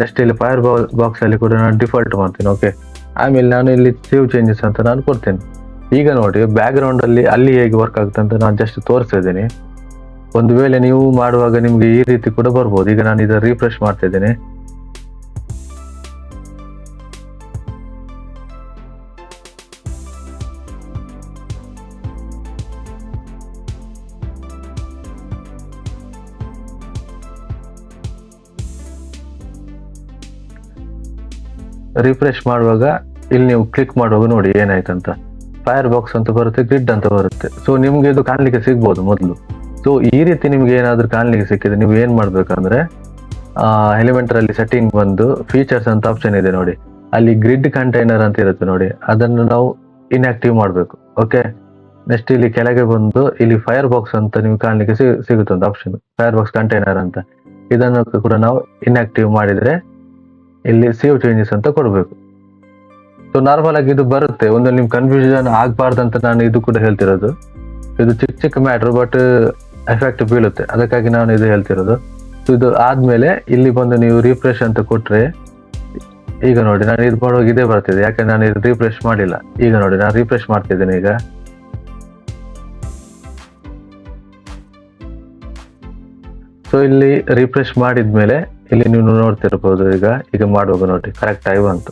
ನೆಕ್ಸ್ಟ್ ಇಲ್ಲಿ ಫೈರ್ ಬಾಕ್ಸ್ ಅಲ್ಲಿ ಕೂಡ ನಾನು ಡಿಫಾಲ್ಟ್ ಮಾಡ್ತೀನಿ. ಓಕೆ, ಆಮೇಲೆ ನಾನು ಇಲ್ಲಿ ಸೇವ್ ಚೇಂಜಸ್ ಅಂತ ನಾನು ಕೊಡ್ತೇನೆ. ಈಗ ನೋಡಿ ಬ್ಯಾಕ್ ಗ್ರೌಂಡ್ ಅಲ್ಲಿ ಹೇಗೆ ವರ್ಕ್ ಆಗುತ್ತೆ ಅಂತ ನಾನು ಜಸ್ಟ್ ತೋರಿಸ್ತಾ ಇದ್ದೀನಿ. ಒಂದು ವೇಳೆ ನೀವು ಮಾಡುವಾಗ ನಿಮ್ಗೆ ಈ ರೀತಿ ಕೂಡ ಬರ್ಬೋದು. ಈಗ ನಾನು ಇದನ್ನು ರಿಫ್ರೆಶ್ ಮಾಡ್ತಾ ಇದ್ದೀನಿ. ರಿಫ್ರೆಶ್ ಮಾಡುವಾಗ ಇಲ್ಲಿ ನೀವು ಕ್ಲಿಕ್ ಮಾಡುವಾಗ ನೋಡಿ ಏನಾಯ್ತಂತ, ಫೈರ್ ಬಾಕ್ಸ್ ಅಂತ ಬರುತ್ತೆ, ಗ್ರಿಡ್ ಅಂತ ಬರುತ್ತೆ. ಸೊ ನಿಮ್ಗೆ ಇದು ಕಾಣ್ಲಿಕ್ಕೆ ಸಿಗ್ಬೋದು ಮೊದಲು. ಸೊ ಈ ರೀತಿ ನಿಮ್ಗೆ ಏನಾದ್ರೂ ಕಾಣ್ಲಿಕ್ಕೆ ಸಿಕ್ಕಿದ್ರೆ ನೀವು ಏನ್ ಮಾಡ್ಬೇಕಂದ್ರೆ ಎಲಿಮೆಂಟರ್ ಅಲ್ಲಿ ಸೆಟ್ಟಿಂಗ್ ಬಂದು ಫೀಚರ್ಸ್ ಅಂತ ಆಪ್ಷನ್ ಇದೆ ನೋಡಿ, ಅಲ್ಲಿ ಗ್ರಿಡ್ ಕಂಟೈನರ್ ಅಂತ ಇರುತ್ತೆ ನೋಡಿ, ಅದನ್ನು ನಾವು ಇನ್ಆಕ್ಟಿವ್ ಮಾಡಬೇಕು. ಓಕೆ, ನೆಕ್ಸ್ಟ್ ಇಲ್ಲಿ ಕೆಳಗೆ ಬಂದು ಇಲ್ಲಿ ಫೈರ್ ಬಾಕ್ಸ್ ಅಂತ ನೀವು ಕಾಣ್ಲಿಕ್ಕೆ ಸಿಗುತ್ತೆ ಒಂದು ಆಪ್ಷನ್, ಫೈರ್ ಬಾಕ್ಸ್ ಕಂಟೈನರ್ ಅಂತ. ಇದನ್ನು ಕೂಡ ನಾವು ಇನ್ಆಕ್ಟಿವ್ ಮಾಡಿದ್ರೆ ಇಲ್ಲಿ ಸೇವ್ ಚೇಂಜಸ್ ಅಂತ ಕೊಡಬೇಕು. ಸೊ ನಾರ್ಮಲ್ ಆಗಿ ಇದು ಬರುತ್ತೆ, ಒಂದು ನಿಮ್ ಕನ್ಫ್ಯೂಷನ್ ಆಗ್ಬಾರ್ದಂತ ನಾನು ಇದು ಕೂಡ ಹೇಳ್ತಿರೋದು. ಇದು ಚಿಕ್ಕ ಚಿಕ್ಕ ಮ್ಯಾಟ್ರು, ಬಟ್ ಎಫೆಕ್ಟ್ ಬೀಳುತ್ತೆ, ಅದಕ್ಕಾಗಿ ನಾನು ಇದು ಹೇಳ್ತಿರೋದು. ಸೊ ಇದು ಆದ್ಮೇಲೆ ಇಲ್ಲಿ ಬಂದು ನೀವು ರಿಫ್ರೆಶ್ ಅಂತ ಕೊಟ್ರೆ, ಈಗ ನೋಡಿ ನಾನು ಇದು ಮಾಡುವಾಗ ಇದೇ ಬರ್ತಿದೆ, ಯಾಕಂದ್ರೆ ನಾನು ಇದು ರಿಫ್ರೆಶ್ ಮಾಡಿಲ್ಲ. ಈಗ ನೋಡಿ ನಾನು ರಿಫ್ರೆಶ್ ಮಾಡ್ತಿದ್ದೇನೆ ಈಗ. ಸೊ ಇಲ್ಲಿ ರಿಫ್ರೆಶ್ ಮಾಡಿದ್ಮೇಲೆ ಇಲ್ಲಿ ನೀವು ನೋಡ್ತಿರ್ಬೋದು, ಈಗ ಮಾಡುವಾಗ ನೋಡಿ ಕರೆಕ್ಟ್ ಆಗಿ ಬಂತು.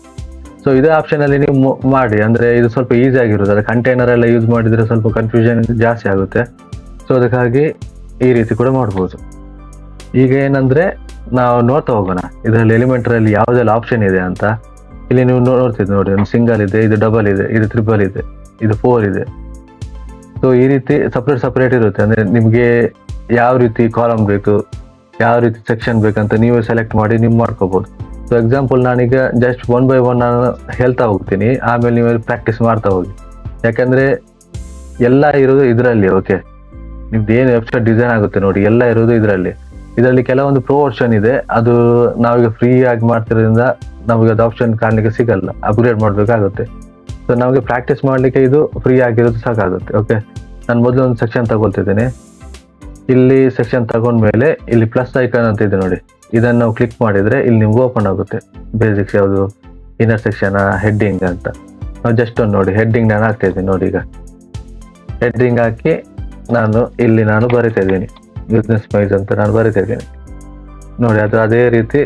ಸೊ ಇದೇ ಆಪ್ಷನ್ ಅಲ್ಲಿ ನೀವು ಮಾಡಿ, ಅಂದ್ರೆ ಇದು ಸ್ವಲ್ಪ ಈಸಿ ಆಗಿರುತ್ತೆ. ಕಂಟೈನರ್ ಎಲ್ಲ ಯೂಸ್ ಮಾಡಿದ್ರೆ ಸ್ವಲ್ಪ ಕನ್ಫ್ಯೂಷನ್ ಜಾಸ್ತಿ ಆಗುತ್ತೆ. ಸೊ ಅದಕ್ಕಾಗಿ ಈ ರೀತಿ ಕೂಡ ಮಾಡ್ಬೋದು. ಈಗ ಏನಂದ್ರೆ ನಾವು ನೋಡ್ತಾ ಹೋಗೋಣ ಇದರಲ್ಲಿ ಎಲಿಮೆಂಟರ್ ಅಲ್ಲಿ ಯಾವ್ದೆಲ್ಲ ಆಪ್ಷನ್ ಇದೆ ಅಂತ. ಇಲ್ಲಿ ನೀವು ನೋಡ್ತಿದ್ದೆ ನೋಡಿ, ಒಂದು ಸಿಂಗಲ್ ಇದೆ, ಇದು ಡಬಲ್ ಇದೆ, ಇದು ಟ್ರಿಬಲ್ ಇದೆ, ಇದು 4 ಇದೆ. ಸೊ ಈ ರೀತಿ ಸಪ್ರೇಟ್ ಇರುತ್ತೆ. ಅಂದ್ರೆ ನಿಮ್ಗೆ ಯಾವ ರೀತಿ ಕಾಲಮ್ ಬೇಕು, ಯಾವ ರೀತಿ ಸೆಕ್ಷನ್ ಬೇಕಂತ ನೀವು ಸೆಲೆಕ್ಟ್ ಮಾಡಿ ನೀವು ಮಾಡ್ಕೋಬಹುದು. ಸೊ ಎಕ್ಸಾಂಪಲ್ ನಾನೀಗ ಜಸ್ಟ್ 1 by 1 ನಾನು ಹೇಳ್ತಾ ಹೋಗ್ತೀನಿ, ಆಮೇಲೆ ನೀವು ಪ್ರಾಕ್ಟೀಸ್ ಮಾಡ್ತಾ ಹೋಗಿ. ಯಾಕಂದ್ರೆ ಎಲ್ಲ ಇರೋದು ಇದರಲ್ಲಿ. ಓಕೆ, ನಿಮ್ದು ಏನು ವೆಬ್ಸೈಟ್ ಡಿಸೈನ್ ಆಗುತ್ತೆ ನೋಡಿ, ಎಲ್ಲ ಇರೋದು ಇದರಲ್ಲಿ ಕೆಲವೊಂದು ಪ್ರೋ ವರ್ಷನ್ ಇದೆ, ಅದು ನಾವೀಗ ಫ್ರೀ ಆಗಿ ಮಾಡ್ತಿರೋದ್ರಿಂದ ನಮಗೆ ಅದು ಆಪ್ಷನ್ ಕಾಣಲಿಕ್ಕೆ ಸಿಗಲ್ಲ, ಅಪ್ಗ್ರೇಡ್ ಮಾಡ್ಬೇಕಾಗುತ್ತೆ. ಸೊ ನಮಗೆ ಪ್ರಾಕ್ಟೀಸ್ ಮಾಡ್ಲಿಕ್ಕೆ ಇದು ಫ್ರೀ ಆಗಿರೋದು ಸಾಕಾಗುತ್ತೆ. ಓಕೆ, ನಾನು ಮೊದಲು ಒಂದು ಸೆಕ್ಷನ್ ತಗೊಳ್ತಿದ್ದೇನೆ. ಇಲ್ಲಿ ಸೆಕ್ಷನ್ ತಗೊಂಡ್ಮೇಲೆ ಇಲ್ಲಿ ಪ್ಲಸ್ ಐಕಾನ್ ಅಂತ ಇದೆ ನೋಡಿ, ಇದನ್ನು ನಾವು ಕ್ಲಿಕ್ ಮಾಡಿದ್ರೆ ಇಲ್ಲಿ ನಿಮ್ಗೆ ಓಪನ್ ಆಗುತ್ತೆ ಬೇಸಿಕ್ಸ್ ಯಾವುದು, ಇನ್ನರ್ ಸೆಕ್ಷನ್, ಹೆಡ್ಡಿಂಗ್ ಅಂತ. ನಾವು ಜಸ್ಟ್ ಒಂದು ನೋಡಿ ಹೆಡ್ಡಿಂಗ್ ನಾನು ಹಾಕ್ತಾ ಇದ್ದೀನಿ ನೋಡಿ. ಈಗ ಹೆಡ್ಡಿಂಗ್ ಹಾಕಿ ನಾನು ಬರಿತಾ ಇದ್ದೀನಿ, ಬಿಸ್ನೆಸ್ ಮೈಸ್ ಅಂತ ನಾನು ಬರಿತಾ ಇದ್ದೀನಿ ನೋಡಿ. ಅದು ಅದೇ ರೀತಿ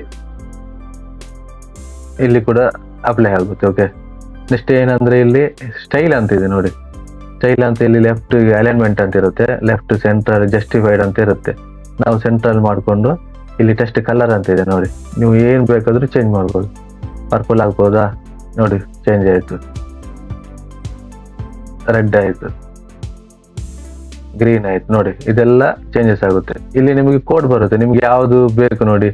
ಇಲ್ಲಿ ಕೂಡ ಅಪ್ಲೈ ಆಗುತ್ತೆ. ಓಕೆ, ನೆಕ್ಸ್ಟ್ ಏನಂದ್ರೆ ಇಲ್ಲಿ ಸ್ಟೈಲ್ ಅಂತ ಇದೆ ನೋಡಿ, ಸ್ಟೈಲ್ ಅಂತ ಇಲ್ಲಿ ಲೆಫ್ಟ್ ಅಲೈನ್ಮೆಂಟ್ ಅಂತ ಇರುತ್ತೆ, ಲೆಫ್ಟ್ ಸೆಂಟ್ರಲ್ ಜಸ್ಟಿಫೈಡ್ ಅಂತ ಇರುತ್ತೆ. ನಾವು ಸೆಂಟ್ರಲ್ ಮಾಡಿಕೊಂಡು ಇಲ್ಲಿ ಟೆಸ್ಟ್ ಕಲರ್ ಅಂತ ಇದೆ ನೋಡಿ, ನೀವು ಏನ್ ಬೇಕಾದ್ರೂ ಚೇಂಜ್ ಮಾಡ್ಬೋದು. ಪರ್ಪಲ್ ಆಗ್ಬೋದಾ ನೋಡಿ, ಚೇಂಜ್ ಆಯ್ತು, ರೆಡ್ ಆಯ್ತು, ಗ್ರೀನ್ ಆಯ್ತು ನೋಡಿ, ಇದೆಲ್ಲ ಚೇಂಜಸ್ ಆಗುತ್ತೆ. ಇಲ್ಲಿ ನಿಮಗೆ ಕೋಡ್ ಬರುತ್ತೆ, ನಿಮ್ಗೆ ಯಾವ್ದು ಬೇಕು ನೋಡಿ,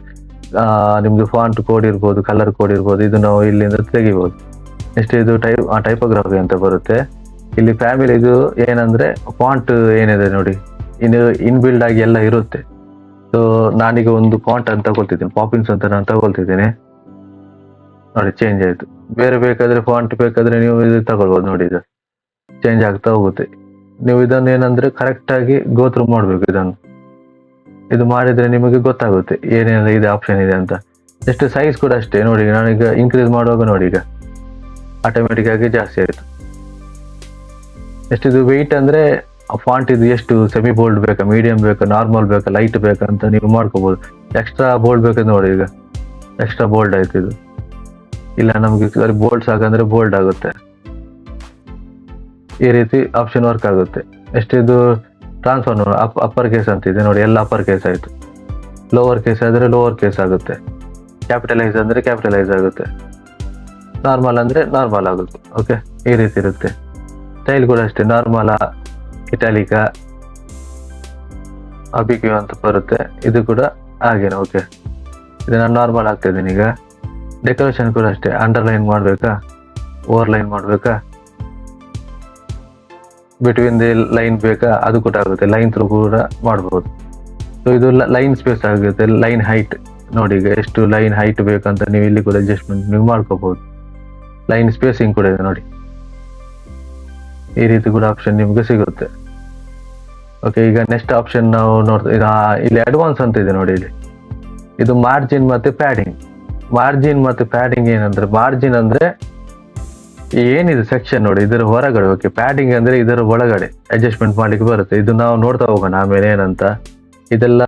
ನಿಮ್ಗೆ ಫಾಂಟ್ ಕೋಡ್ ಇರ್ಬೋದು, ಕಲರ್ ಕೋಡ್ ಇರ್ಬೋದು, ಇದು ನಾವು ಇಲ್ಲಿಂದ ತೆಗಿಬಹುದು. ನೆಕ್ಸ್ಟ್ ಇದು ಟೈಪೋಗ್ರಫಿ ಅಂತ ಬರುತ್ತೆ. ಇಲ್ಲಿ ಫ್ಯಾಮಿಲಿ ಇದು ಏನಂದ್ರೆ ಫಾಂಟ್ ಏನಿದೆ ನೋಡಿ, ಇನ್ಬಿಲ್ಡ್ ಆಗಿ ಎಲ್ಲ ಇರುತ್ತೆ. ಸೊ ನಾನೀಗ ಒಂದು ಫಾಂಟ್ ಅಂತ ತಗೊಳ್ತಿದ್ದೀನಿ, ಪಾಪಿನ್ಸ್ ಅಂತ ನಾನು ತಗೊಳ್ತಿದ್ದೀನಿ ನೋಡಿ, ಚೇಂಜ್ ಆಯ್ತು. ಬೇರೆ ಬೇಕಾದ್ರೆ ಫಾಂಟ್ ಬೇಕಾದ್ರೆ ನೀವು ಇದು ತಗೊಳ್ಬೋದು ನೋಡಿ, ಇದು ಚೇಂಜ್ ಆಗ್ತಾ ಹೋಗುತ್ತೆ. ನೀವು ಇದನ್ನು ಏನಂದ್ರೆ ಕರೆಕ್ಟ್ ಆಗಿ ಗೋ ಥ್ರೂ ಮಾಡ್ಬೇಕು. ಇದು ಮಾಡಿದ್ರೆ ನಿಮಗೆ ಗೊತ್ತಾಗುತ್ತೆ ಏನೇನೆಲ್ಲ ಇದೆ ಆಪ್ಷನ್ ಇದೆ ಅಂತ. ಎಷ್ಟು ಸೈಜ್ ಕೂಡ ಅಷ್ಟೇ ನೋಡಿ, ನಾನೀಗ ಇನ್ಕ್ರೀಸ್ ಮಾಡುವಾಗ ನೋಡಿ, ಈಗ ಆಟೋಮೆಟಿಕ್ ಆಗಿ ಜಾಸ್ತಿ ಆಯ್ತು. ಎಷ್ಟಿದು ವೆಯ್ಟ್ ಅಂದ್ರೆ ಫಾಂಟ್ ಇದು ಎಷ್ಟು ಸೆಮಿ ಬೋಲ್ಡ್ ಬೇಕಾ, ಮೀಡಿಯಂ ಬೇಕಾ, ನಾರ್ಮಲ್ ಬೇಕಾ, ಲೈಟ್ ಬೇಕಾ ಅಂತ ನೀವು ಮಾಡ್ಕೋಬಹುದು. ಎಕ್ಸ್ಟ್ರಾ ಬೋಲ್ಡ್ ಬೇಕಾದ್ರೆ ನೋಡಿ, ಈಗ ಎಕ್ಸ್ಟ್ರಾ ಬೋಲ್ಡ್ ಆಯ್ತು ಇದು. ಇಲ್ಲ ನಮ್ಗೆ ಸರಿ ಬೋಲ್ಡ್ ಸಾಕಂದ್ರೆ ಬೋಲ್ಡ್ ಆಗುತ್ತೆ. ಈ ರೀತಿ ಆಪ್ಷನ್ ವರ್ಕ್ ಆಗುತ್ತೆ. ಎಷ್ಟಿದು ಟ್ರಾನ್ಸ್ಫರ್ ನೋಡಿ, ಅಪ್ಪರ್ ಕೇಸ್ ಅಂತ ಇದೆ ನೋಡಿ, ಎಲ್ಲ ಅಪ್ಪರ್ ಕೇಸ್ ಆಯ್ತು. ಲೋವರ್ ಕೇಸ್ ಆದ್ರೆ ಲೋವರ್ ಕೇಸ್ ಆಗುತ್ತೆ, ಕ್ಯಾಪಿಟಲೈಸ್ ಅಂದ್ರೆ ಕ್ಯಾಪಿಟಲೈಸ್ ಆಗುತ್ತೆ, ನಾರ್ಮಲ್ ಅಂದ್ರೆ ನಾರ್ಮಲ್ ಆಗುತ್ತೆ. ಓಕೆ, ಈ ರೀತಿ ಇರುತ್ತೆ. ಸ್ಟೈಲ್ ಕೂಡ ಅಷ್ಟೇ, ನಾರ್ಮಲ್, ಇಟಾಲಿಕಾ, ಅಬಿಕ್ಯೂ ಅಂತ ಬರುತ್ತೆ, ಇದು ಕೂಡ ಹಾಗೇನೆ. ಓಕೆ, ಇದು ನಾನು ನಾರ್ಮಲ್ ಆಗ್ತಾ ಇದ್ದೀನಿ. ಈಗ ಡೆಕೋರೇಷನ್ ಕೂಡ ಅಷ್ಟೇ, ಅಂಡರ್ಲೈನ್ ಮಾಡ್ಬೇಕಾ, ಓವರ್ಲೈನ್ ಮಾಡ್ಬೇಕಾ, ಬಿಟ್ವೀನ್ ದಿ ಲೈನ್ ಬೇಕಾ, ಅದು ಕೂಡ ಆಗುತ್ತೆ. ಲೈನ್ ಥ್ರೂ ಕೂಡ ಮಾಡ್ಬೋದು. ಸೊ ಇದು ಲೈನ್ ಸ್ಪೇಸ್ ಆಗುತ್ತೆ, ಲೈನ್ ಹೈಟ್ ನೋಡಿ, ಈಗ ಎಷ್ಟು ಲೈನ್ ಹೈಟ್ ಬೇಕಂತ ನೀವು ಇಲ್ಲಿ ಕೂಡ ಅಡ್ಜಸ್ಟ್ಮೆಂಟ್ ನೀವು ಮಾಡ್ಕೋಬಹುದು. ಲೈನ್ ಸ್ಪೇಸಿಂಗ್ ಕೂಡ ಇದೆ ನೋಡಿ, ಈ ರೀತಿ ಕೂಡ ಆಪ್ಷನ್ ನಿಮ್ಗೆ ಸಿಗುತ್ತೆ. ಓಕೆ, ಈಗ ನೆಕ್ಸ್ಟ್ ಆಪ್ಷನ್ ನಾವು ನೋಡ್ತಾ ಇಲ್ಲಿ ಅಡ್ವಾನ್ಸ್ ಅಂತ ಇದೆ ನೋಡಿ. ಇಲ್ಲಿ ಇದು ಮಾರ್ಜಿನ್ ಮತ್ತೆ ಪ್ಯಾಡಿಂಗ್. ಮಾರ್ಜಿನ್ ಮತ್ತೆ ಪ್ಯಾಡಿಂಗ್ ಏನಂದ್ರೆ, ಮಾರ್ಜಿನ್ ಅಂದ್ರೆ ಏನಿದೆ ಸೆಕ್ಷನ್ ನೋಡಿ, ಇದರ ಹೊರಗಡೆ. ಓಕೆ, ಪ್ಯಾಡಿಂಗ್ ಅಂದ್ರೆ ಇದರ ಒಳಗಡೆ ಅಡ್ಜಸ್ಟ್ಮೆಂಟ್ ಮಾಡ್ಲಿಕ್ಕೆ ಬರುತ್ತೆ. ಇದು ನಾವು ನೋಡ್ತಾ ಹೋಗೋಣ ಆಮೇಲೆ ಏನಂತ. ಇದೆಲ್ಲ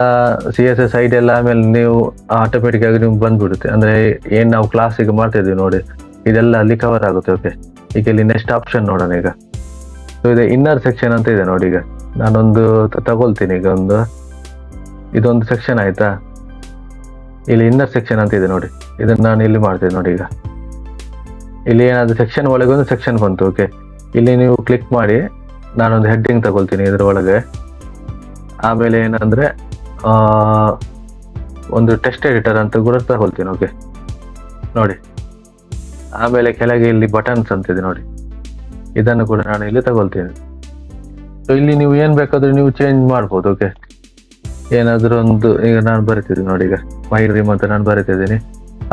CSS ಸೈಡ್ ಎಲ್ಲ ಆಮೇಲೆ ನೀವು ಆಟೋಮೆಟಿಕ್ ಆಗಿ ನಿಮ್ಗೆ ಬಂದ್ಬಿಡುತ್ತೆ. ಅಂದ್ರೆ ಏನ್ ನಾವು ಕ್ಲಾಸಿಗೆ ಮಾಡ್ತಾ ಇದೀವಿ ನೋಡಿ, ಇದೆಲ್ಲ ಅಲ್ಲಿ ಕವರ್ ಆಗುತ್ತೆ. ಓಕೆ, ಈಗ ಇಲ್ಲಿ ನೆಕ್ಸ್ಟ್ ಆಪ್ಷನ್ ನೋಡೋಣ. ಈಗ ಸೊ ಇದು ಇನ್ನರ್ ಸೆಕ್ಷನ್ ಅಂತ ಇದೆ ನೋಡಿ. ಈಗ ನಾನೊಂದು ತಗೊಳ್ತೀನಿ, ಈಗ ಇದೊಂದು ಸೆಕ್ಷನ್ ಆಯ್ತಾ. ಇಲ್ಲಿ ಇನ್ನರ್ ಸೆಕ್ಷನ್ ಅಂತ ಇದೆ ನೋಡಿ, ಇದನ್ನ ನಾನು ಇಲ್ಲಿ ಮಾಡ್ತೇನೆ ನೋಡಿ. ಈಗ ಇಲ್ಲಿ ಏನಾದ್ರು ಸೆಕ್ಷನ್ ಒಳಗೆ ಒಂದು ಸೆಕ್ಷನ್ ಬಂತು. ಓಕೆ, ಇಲ್ಲಿ ನೀವು ಕ್ಲಿಕ್ ಮಾಡಿ ನಾನೊಂದು ಹೆಡ್ಡಿಂಗ್ ತಗೊಳ್ತೀನಿ ಇದ್ರ ಒಳಗೆ. ಆಮೇಲೆ ಏನಂದ್ರೆ ಒಂದು ಟೆಕ್ಸ್ಟ್ ಎಡಿಟರ್ ಅಂತ ಕೂಡ ತಗೊಳ್ತೀನಿ. ಓಕೆ ನೋಡಿ, ಆಮೇಲೆ ಕೆಳಗೆ ಇಲ್ಲಿ ಬಟನ್ಸ್ ಅಂತಿದೆ ನೋಡಿ, ಇದನ್ನು ಕೂಡ ನಾನು ಇಲ್ಲಿ ತಗೊಳ್ತೀನಿ. ಸೊ ಇಲ್ಲಿ ನೀವು ಏನ್ ಬೇಕಾದ್ರೂ ನೀವು ಚೇಂಜ್ ಮಾಡ್ಬೋದು. ಓಕೆ, ಏನಾದ್ರೂ ಒಂದು ಈಗ ನಾನು ಬರಿತಿದ್ದೀನಿ ನೋಡಿ, ಈಗ ಮೈ ಡ್ರೀಮ್ ಅಂತ ನಾನು ಬರಿತಿದ್ದೀನಿ,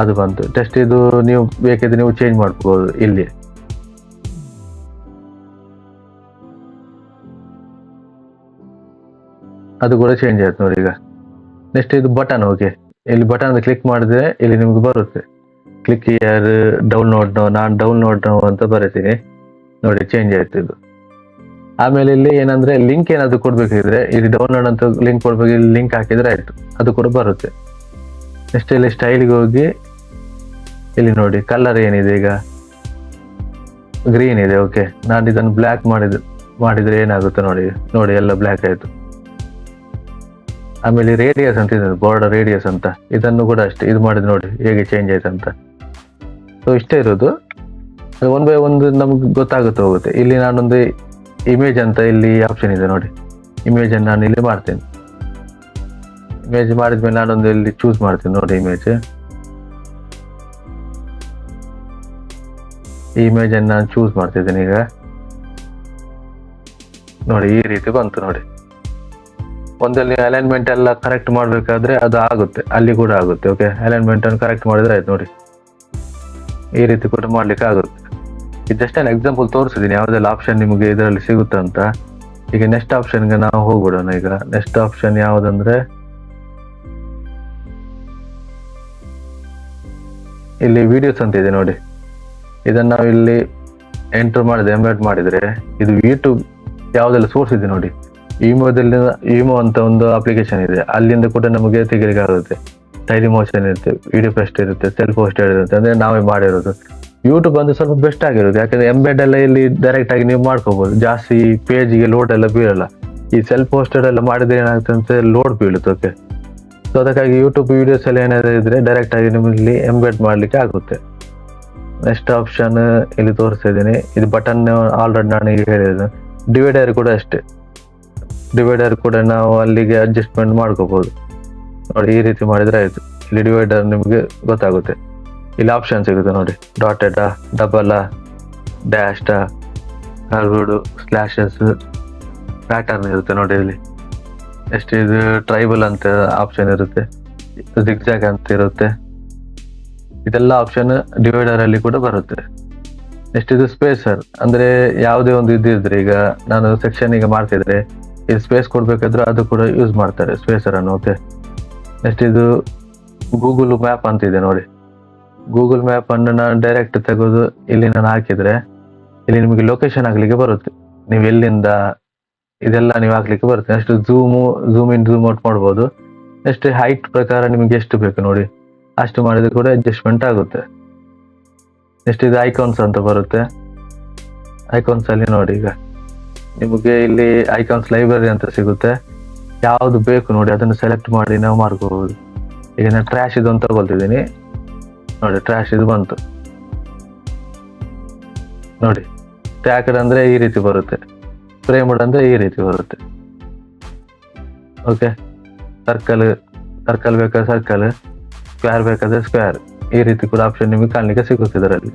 ಅದು ಬಂತು ಟೆಸ್ಟ್. ಇದು ನೀವು ಬೇಕಿದ್ರೆ ನೀವು ಚೇಂಜ್ ಮಾಡ್ಬೋದು ಇಲ್ಲಿ. ಅದು ಕೂಡ ಚೇಂಜ್ ಆಯ್ತು ನೋಡಿ ಈಗ. ನೆಕ್ಸ್ಟ್ ಇದು ಬಟನ್. ಓಕೆ, ಇಲ್ಲಿ ಬಟನ್ ಕ್ಲಿಕ್ ಮಾಡಿದ್ರೆ ಇಲ್ಲಿ ನಿಮ್ಗೆ ಬರುತ್ತೆ ಕ್ಲಿಕ್ ಹಿಯರ್ ಡೌನ್ಲೋಡ್ ನೋ. ನಾನು ಡೌನ್ಲೋಡ್ ನೋ ಅಂತ ಬರೀತೀನಿ ನೋಡಿ, ಚೇಂಜ್ ಆಯ್ತು ಇದು. ಆಮೇಲೆ ಇಲ್ಲಿ ಏನಂದ್ರೆ ಲಿಂಕ್ ಏನಾದ್ರು ಕೊಡ್ಬೇಕಿದ್ರೆ ಇಲ್ಲಿ ಡೌನ್ಲೋಡ್ ಅಂತ ಲಿಂಕ್ ಕೊಡ್ಬೇಕು, ಇಲ್ಲಿ ಲಿಂಕ್ ಹಾಕಿದ್ರೆ ಆಯ್ತು, ಅದು ಕೂಡ ಬರುತ್ತೆ. ನೆಕ್ಸ್ಟ್ ಇಲ್ಲಿ ಸ್ಟೈಲ್ಗೆ ಹೋಗಿ ಇಲ್ಲಿ ನೋಡಿ ಕಲರ್ ಏನಿದೆ ಈಗ ಗ್ರೀನ್ ಇದೆ. ಓಕೆ, ನಾನು ಇದನ್ನು ಬ್ಲ್ಯಾಕ್ ಮಾಡಿದ್ರೆ ಏನಾಗುತ್ತೆ ನೋಡಿ, ನೋಡಿ ಎಲ್ಲ ಬ್ಲ್ಯಾಕ್ ಆಯ್ತು. ಆಮೇಲೆ ರೇಡಿಯಸ್ ಅಂತ ಇದೆ, ಬಾರ್ಡರ್ ರೇಡಿಯಸ್ ಅಂತ, ಇದನ್ನು ಕೂಡ ಅಷ್ಟೇ ಇದು ಮಾಡಿದ್ರೆ ನೋಡಿ ಹೇಗೆ ಚೇಂಜ್ ಆಯ್ತು ಅಂತ. ಸೊ ಇಷ್ಟೇ ಇರೋದು, ಒನ್ ಬೈ ಒಂದು ನಮ್ಗೆ ಗೊತ್ತಾಗುತ್ತೆ ಹೋಗುತ್ತೆ. ಇಲ್ಲಿ ನಾನೊಂದು ಇಮೇಜ್ ಅಂತ ಇಲ್ಲಿ ಆಪ್ಷನ್ ಇದೆ ನೋಡಿ, ಇಮೇಜ್ ಅನ್ನು ನಾನು ಇಲ್ಲಿ ಮಾಡ್ತೇನೆ. ಇಮೇಜ್ ಮಾಡಿದ್ಮೇಲೆ ನಾನೊಂದು ಇಲ್ಲಿ ಚೂಸ್ ಮಾಡ್ತೀನಿ ನೋಡಿ ಇಮೇಜ್. ಈ ಇಮೇಜ್ ಅನ್ನು ನಾನು ಚೂಸ್ ಮಾಡ್ತಿದ್ದೀನಿ ಈಗ ನೋಡಿ, ಈ ರೀತಿ ಬಂತು ನೋಡಿ. ಒಂದಲ್ಲಿ ಅಲೈನ್ಮೆಂಟ್ ಎಲ್ಲ ಕರೆಕ್ಟ್ ಮಾಡ್ಬೇಕಾದ್ರೆ ಅದು ಆಗುತ್ತೆ, ಅಲ್ಲಿ ಕೂಡ ಆಗುತ್ತೆ. ಓಕೆ, ಅಲೈನ್ಮೆಂಟ್ ಅನ್ನು ಕರೆಕ್ಟ್ ಮಾಡಿದ್ರೆ ಆಯ್ತು ನೋಡಿ, ಈ ರೀತಿ ಕೂಡ ಮಾಡ್ಲಿಕ್ಕೆ ಆಗುತ್ತೆ. ಇದು ಜಸ್ಟ್ ಒಂದು ಎಕ್ಸಾಂಪಲ್ ತೋರಿಸಿದ್ದೀನಿ ಯಾವ್ದೆಲ್ಲ ಆಪ್ಷನ್ ನಿಮಗೆ ಇದರಲ್ಲಿ ಸಿಗುತ್ತೆ ಅಂತ. ಈಗ ನೆಕ್ಸ್ಟ್ ಆಪ್ಷನ್ಗೆ ನಾವು ಹೋಗ್ಬಿಡೋಣ. ಈಗ ನೆಕ್ಸ್ಟ್ ಆಪ್ಷನ್ ಯಾವ್ದಂದ್ರೆ ಇಲ್ಲಿ ವಿಡಿಯೋಸ್ ಅಂತ ಇದೆ ನೋಡಿ, ಇದನ್ನ ನಾವು ಇಲ್ಲಿ ಎಂಟರ್ ಮಾಡಿದ್ರೆ ಎಂಬೆಡ್ ಮಾಡಿದ್ರೆ ಇದು ಯೂಟ್ಯೂಬ್ ಯಾವ್ದೆಲ್ಲ ಸೋರ್ಸ್ ಇದೆ ನೋಡಿ, ಈಮೋ ಅಂತ ಒಂದು ಅಪ್ಲಿಕೇಶನ್ ಇದೆ, ಅಲ್ಲಿಂದ ಕೂಡ ನಮಗೆ ತೆಗಿಲಿಕ್ಕೆ ಆಗುತ್ತೆ. ಡೈಲಿ ಮೋಷನ್ ಇರುತ್ತೆ, ವಿಡಿಯೋ ಪೆಸ್ಟ್ ಇರುತ್ತೆ, ಸೆಲ್ಫ್ ಹೋಸ್ಟೆಡ್ ಇರುತ್ತೆ, ಅಂದ್ರೆ ನಾವೇ ಮಾಡಿರೋದು. ಯೂಟ್ಯೂಬ್ ಅಂದ್ರೆ ಸ್ವಲ್ಪ ಬೆಸ್ಟ್ ಆಗಿರೋದು, ಯಾಕಂದ್ರೆ ಎಂಬೆಡ್ ಎಲ್ಲ ಇಲ್ಲಿ ಡೈರೆಕ್ಟ್ ಆಗಿ ನೀವು ಮಾಡ್ಕೋಬಹುದು, ಜಾಸ್ತಿ ಪೇಜ್ಗೆ ಲೋಡ್ ಎಲ್ಲ ಬೀಳಲ್ಲ. ಈ ಸೆಲ್ಫ್ ಹೋಸ್ಟೆಡ್ ಎಲ್ಲ ಮಾಡಿದ್ರೆ ಏನಾಗುತ್ತೆ ಅಂತ ಲೋಡ್ ಬೀಳುತ್ತೆ. ಓಕೆ, ಸೊ ಅದಕ್ಕಾಗಿ ಯೂಟ್ಯೂಬ್ ವಿಡಿಯೋಸ್ ಎಲ್ಲ ಏನಾದ್ರು ಇದ್ರೆ ಡೈರೆಕ್ಟ್ ಆಗಿ ನಿಮಗೆ ಇಲ್ಲಿ ಎಂಬೆಡ್ ಮಾಡ್ಲಿಕ್ಕೆ ಆಗುತ್ತೆ. ನೆಕ್ಸ್ಟ್ ಆಪ್ಷನ್ ಇಲ್ಲಿ ತೋರಿಸ್ತಾ ಇದ್ದೀನಿ, ಇದು ಬಟನ್ ಆಲ್ರೆಡಿ ನಾನು ಈಗ ಹೇಳಿದೆ. ಡಿವೈಡರ್ ಕೂಡ ಅಷ್ಟೇ, ಡಿವೈಡರ್ ಕೂಡ ನಾವು ಅಲ್ಲಿಗೆ ಅಡ್ಜಸ್ಟ್ಮೆಂಟ್ ಮಾಡ್ಕೋಬಹುದು ನೋಡಿ, ಈ ರೀತಿ ಮಾಡಿದ್ರೆ ಆಯ್ತು. ಇಲ್ಲಿ ಡಿವೈಡರ್ ನಿಮಗೆ ಗೊತ್ತಾಗುತ್ತೆ, ಇಲ್ಲಿ ಆಪ್ಷನ್ ಸಿಗುತ್ತೆ ನೋಡಿ, dotted, double, dash, curved, ಸ್ಲ್ಯಾಶಸ್, pattern ಇರುತ್ತೆ ನೋಡಿ ಇಲ್ಲಿ. ನೆಕ್ಸ್ಟ್ ಇದು ಟ್ರೈಬಲ್ ಅಂತ ಆಪ್ಷನ್ ಇರುತ್ತೆ, ಜಿಗ್ಜಾಗ್ ಅಂತ ಇರುತ್ತೆ, ಇದೆಲ್ಲ ಆಪ್ಷನ್ ಡಿವೈಡರ್ ಅಲ್ಲಿ ಕೂಡ ಬರುತ್ತೆ. ನೆಕ್ಸ್ಟ್ ಇದು ಸ್ಪೇಸರ್, ಅಂದ್ರೆ ಯಾವುದೇ ಒಂದು ಇದ್ರೆ ಈಗ ನಾನು ಸೆಕ್ಷನ್ ಈಗ ಮಾಡ್ತಿದ್ರೆ ಇದು ಸ್ಪೇಸ್ ಕೊಡ್ಬೇಕಾದ್ರೆ ಅದು ಕೂಡ ಯೂಸ್ ಮಾಡ್ತಾರೆ ಸ್ಪೇಸರ್ ಅನ್ನು. ಓಕೆ, ನೆಕ್ಸ್ಟ್ ಇದು ಗೂಗಲ್ ಮ್ಯಾಪ್ ಅಂತ ಇದೆ ನೋಡಿ, ಗೂಗಲ್ ಮ್ಯಾಪ್ ಅನ್ನು ನಾನು ಡೈರೆಕ್ಟ್ ತೆಗೆದು ಇಲ್ಲಿ ನಾನು ಹಾಕಿದ್ರೆ ಇಲ್ಲಿ ನಿಮಗೆ ಲೊಕೇಶನ್ ಆಗ್ಲಿಕ್ಕೆ ಬರುತ್ತೆ, ನೀವು ಎಲ್ಲಿಂದ ಇದೆಲ್ಲ ನೀವು ಹಾಕ್ಲಿಕ್ಕೆ ಬರುತ್ತೆ. Next zoom in zoom out ಮಾಡ್ಬೋದು. ನೆಕ್ಸ್ಟ್ ಹೈಟ್ ಪ್ರಕಾರ ನಿಮಗೆ ಎಷ್ಟು ಬೇಕು ನೋಡಿ ಅಷ್ಟು ಮಾಡಿದ್ರೆ ಕೂಡ ಅಡ್ಜಸ್ಟ್ಮೆಂಟ್ ಆಗುತ್ತೆ. ನೆಕ್ಸ್ಟ್ ಇದು ಐಕಾನ್ಸ್ ಅಂತ ಬರುತ್ತೆ, ಐಕಾನ್ಸ್ ಅಲ್ಲಿ ನೋಡಿ ಈಗ ನಿಮಗೆ ಇಲ್ಲಿ ಐಕಾನ್ಸ್ ಲೈಬ್ರರಿ ಅಂತ ಸಿಗುತ್ತೆ, ಯಾವ್ದು ಬೇಕು ನೋಡಿ ಅದನ್ನು ಸೆಲೆಕ್ಟ್ ಮಾಡಿ ನಾವು ಮಾಡ್ಕೋಬಹುದು. ಈಗ ನಾನು ಟ್ರ್ಯಾಶ್ ಇದು ಅಂತ ತಗೊಳ್ತಿದ್ದೀನಿ ನೋಡಿ, ಟ್ರ್ಯಾಶ್ ಇದು ಬಂತು ನೋಡಿ. ಟ್ಯಾಕ್ಡ್ ಅಂದ್ರೆ ಈ ರೀತಿ ಬರುತ್ತೆ, ಫ್ರೇಮ್ಡ್ ಅಂದ್ರೆ ಈ ರೀತಿ ಬರುತ್ತೆ. ಓಕೆ, ಸರ್ಕಲ್ ಬೇಕಾದ್ರೆ ಸರ್ಕಲ್, ಸ್ಕ್ವೇರ್ ಬೇಕಾದ್ರೆ ಸ್ಕ್ವೇರ್, ಈ ರೀತಿ ಕೂಡ ಆಪ್ಷನ್ ನಿಮಗೆ ಕಾಣ್ಲಿಕ್ಕೆ ಸಿಗುತ್ತೆ ಇದರಲ್ಲಿ.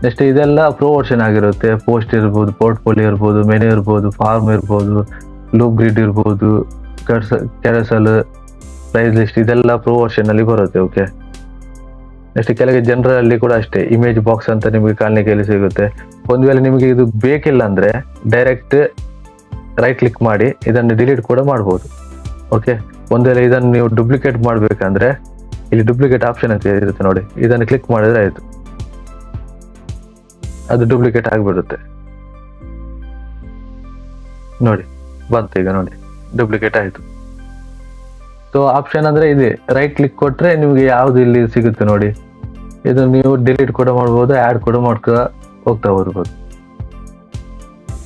ನೆಕ್ಸ್ಟ್ ಇದೆಲ್ಲ ಪ್ರೋ ವರ್ಷನ್ ಆಗಿರುತ್ತೆ, ಪೋಸ್ಟ್ ಇರ್ಬೋದು, ಪೋರ್ಟ್ಫೋಲಿಯೋ ಇರ್ಬೋದು, ಮೆನು ಇರ್ಬೋದು, ಫಾರ್ಮ್ ಇರ್ಬೋದು, ಲೂಪ್ ಗ್ರಿಡ್ ಇರ್ಬೋದು, ಕ್ಯಾರಸಲ್, ಪ್ರೈಸ್ ಲಿಸ್ಟ್, ಇದೆಲ್ಲ ಪ್ರೋ ವರ್ಷನ್ ಅಲ್ಲಿ ಬರುತ್ತೆ. ಓಕೆ, ನೆಕ್ಸ್ಟ್ ಕೆಳಗೆ ಜನರಲ್ ಅಲ್ಲಿ ಕೂಡ ಅಷ್ಟೇ ಇಮೇಜ್ ಬಾಕ್ಸ್ ಅಂತ ನಿಮಗೆ ಕಾಣ್ಲಿಕ್ಕೆ ಇಲ್ಲಿ ಸಿಗುತ್ತೆ. ಒಂದು ವೇಳೆ ನಿಮಗೆ ಇದು ಬೇಕಿಲ್ಲ ಅಂದ್ರೆ ಡೈರೆಕ್ಟ್ ರೈಟ್ ಕ್ಲಿಕ್ ಮಾಡಿ ಇದನ್ನು ಡಿಲೀಟ್ ಕೂಡ ಮಾಡ್ಬೋದು. ಓಕೆ, ಒಂದು ವೇಳೆ ಇದನ್ನು ನೀವು ಡುಪ್ಲಿಕೇಟ್ ಮಾಡ್ಬೇಕಂದ್ರೆ ಇಲ್ಲಿ ಡುಪ್ಲಿಕೇಟ್ ಆಪ್ಷನ್ ಅಂತ ಇರುತ್ತೆ ನೋಡಿ, ಇದನ್ನು ಕ್ಲಿಕ್ ಮಾಡಿದ್ರೆ ಆಯ್ತು, ಅದು ಡುಪ್ಲಿಕೇಟ್ ಆಗಿಬಿಡುತ್ತೆ ನೋಡಿ, ಬಂತು ಈಗ ನೋಡಿ ಡುಪ್ಲಿಕೇಟ್ ಆಯ್ತು. ಸೊ ಆಪ್ಷನ್ ಅಂದ್ರೆ ಇದೆ, ರೈಟ್ ಕ್ಲಿಕ್ ಕೊಟ್ರೆ ನಿಮಗೆ ಯಾವ್ದು ಇಲ್ಲಿ ಸಿಗುತ್ತೆ ನೋಡಿ, ಇದು ನೀವು ಡಿಲೀಟ್ ಕೂಡ ಮಾಡ್ಬೋದು, ಆಡ್ ಕೂಡ ಹೋಗ್ತಾ ಬರ್ಬೋದು.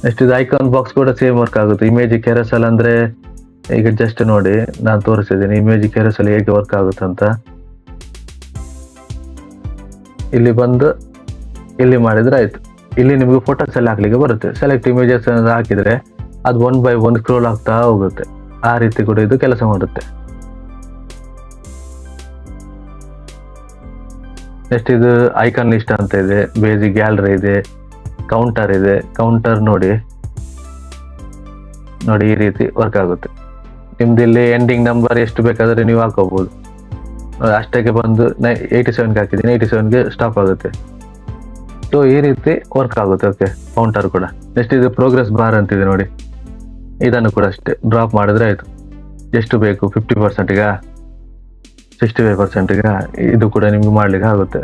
ನೆಕ್ಸ್ಟ್ ಇದು ಐಕಾನ್ ಬಾಕ್ಸ್ ಕೂಡ ಸೇಮ್ ವರ್ಕ್ ಆಗುತ್ತೆ. ಇಮೇಜ್ ಕೆರಸಲ್ ಅಂದ್ರೆ ಈಗ ಜಸ್ಟ್ ನೋಡಿ ನಾನು ತೋರಿಸಿದ್ದೀನಿ ಇಮೇಜ್ ಕೆರಸಲ್ ಹೇಗೆ ವರ್ಕ್ ಆಗುತ್ತೆ ಅಂತ. ಇಲ್ಲಿ ಬಂದು ಇಲ್ಲಿ ಮಾಡಿದ್ರೆ ಆಯ್ತು. ಇಲ್ಲಿ ನಿಮಗೆ ಫೋಟೋಸ್ ಎಲ್ಲ ಹಾಕ್ಲಿಕ್ಕೆ ಬರುತ್ತೆ. ಸೆಲೆಕ್ಟ್ ಇಮೇಜಸ್ ಹಾಕಿದ್ರೆ ಅದು 1 by 1 ಸ್ಕ್ರೋಲ್ ಆಗ್ತಾ ಹೋಗುತ್ತೆ. ಆ ರೀತಿ ಕೂಡ ಇದು ಕೆಲಸ ಮಾಡುತ್ತೆ. ನೆಕ್ಸ್ಟ್ ಇದು ಐಕಾನ್ ಲಿಸ್ಟ್ ಅಂತ ಇದೆ, ಬೇಸಿಕ್ ಗ್ಯಾಲರಿ ಇದೆ, ಕೌಂಟರ್ ಇದೆ. ಕೌಂಟರ್ ನೋಡಿ ಈ ರೀತಿ ವರ್ಕ್ ಆಗುತ್ತೆ. ನಿಮ್ದು ಇಲ್ಲಿ ಎಂಡಿಂಗ್ ನಂಬರ್ ಎಷ್ಟು ಬೇಕಾದ್ರೆ ನೀವು ಹಾಕೋಬಹುದು. ಅಷ್ಟಕ್ಕೆ ಬಂದು 87ಗೆ ಹಾಕಿದ್ದೀನಿ, 87ಗೆ ಸ್ಟಾಪ್ ಆಗುತ್ತೆ. ಸೊ ಈ ರೀತಿ ವರ್ಕ್ ಆಗುತ್ತೆ. ಓಕೆ, ಕೌಂಟರ್ ಕೂಡ. ನೆಕ್ಸ್ಟ್ ಇದು ಪ್ರೋಗ್ರೆಸ್ ಬಾರ್ ಅಂತಿದೆ ನೋಡಿ, ಇದನ್ನು ಕೂಡ ಅಷ್ಟೇ ಡ್ರಾಪ್ ಮಾಡಿದ್ರೆ ಆಯ್ತು. ಎಷ್ಟು ಬೇಕು, 50%ಗ 65%ಗ ಇದು ಕೂಡ ನಿಮ್ಗೆ ಮಾಡ್ಲಿಕ್ಕೆ ಆಗುತ್ತೆ.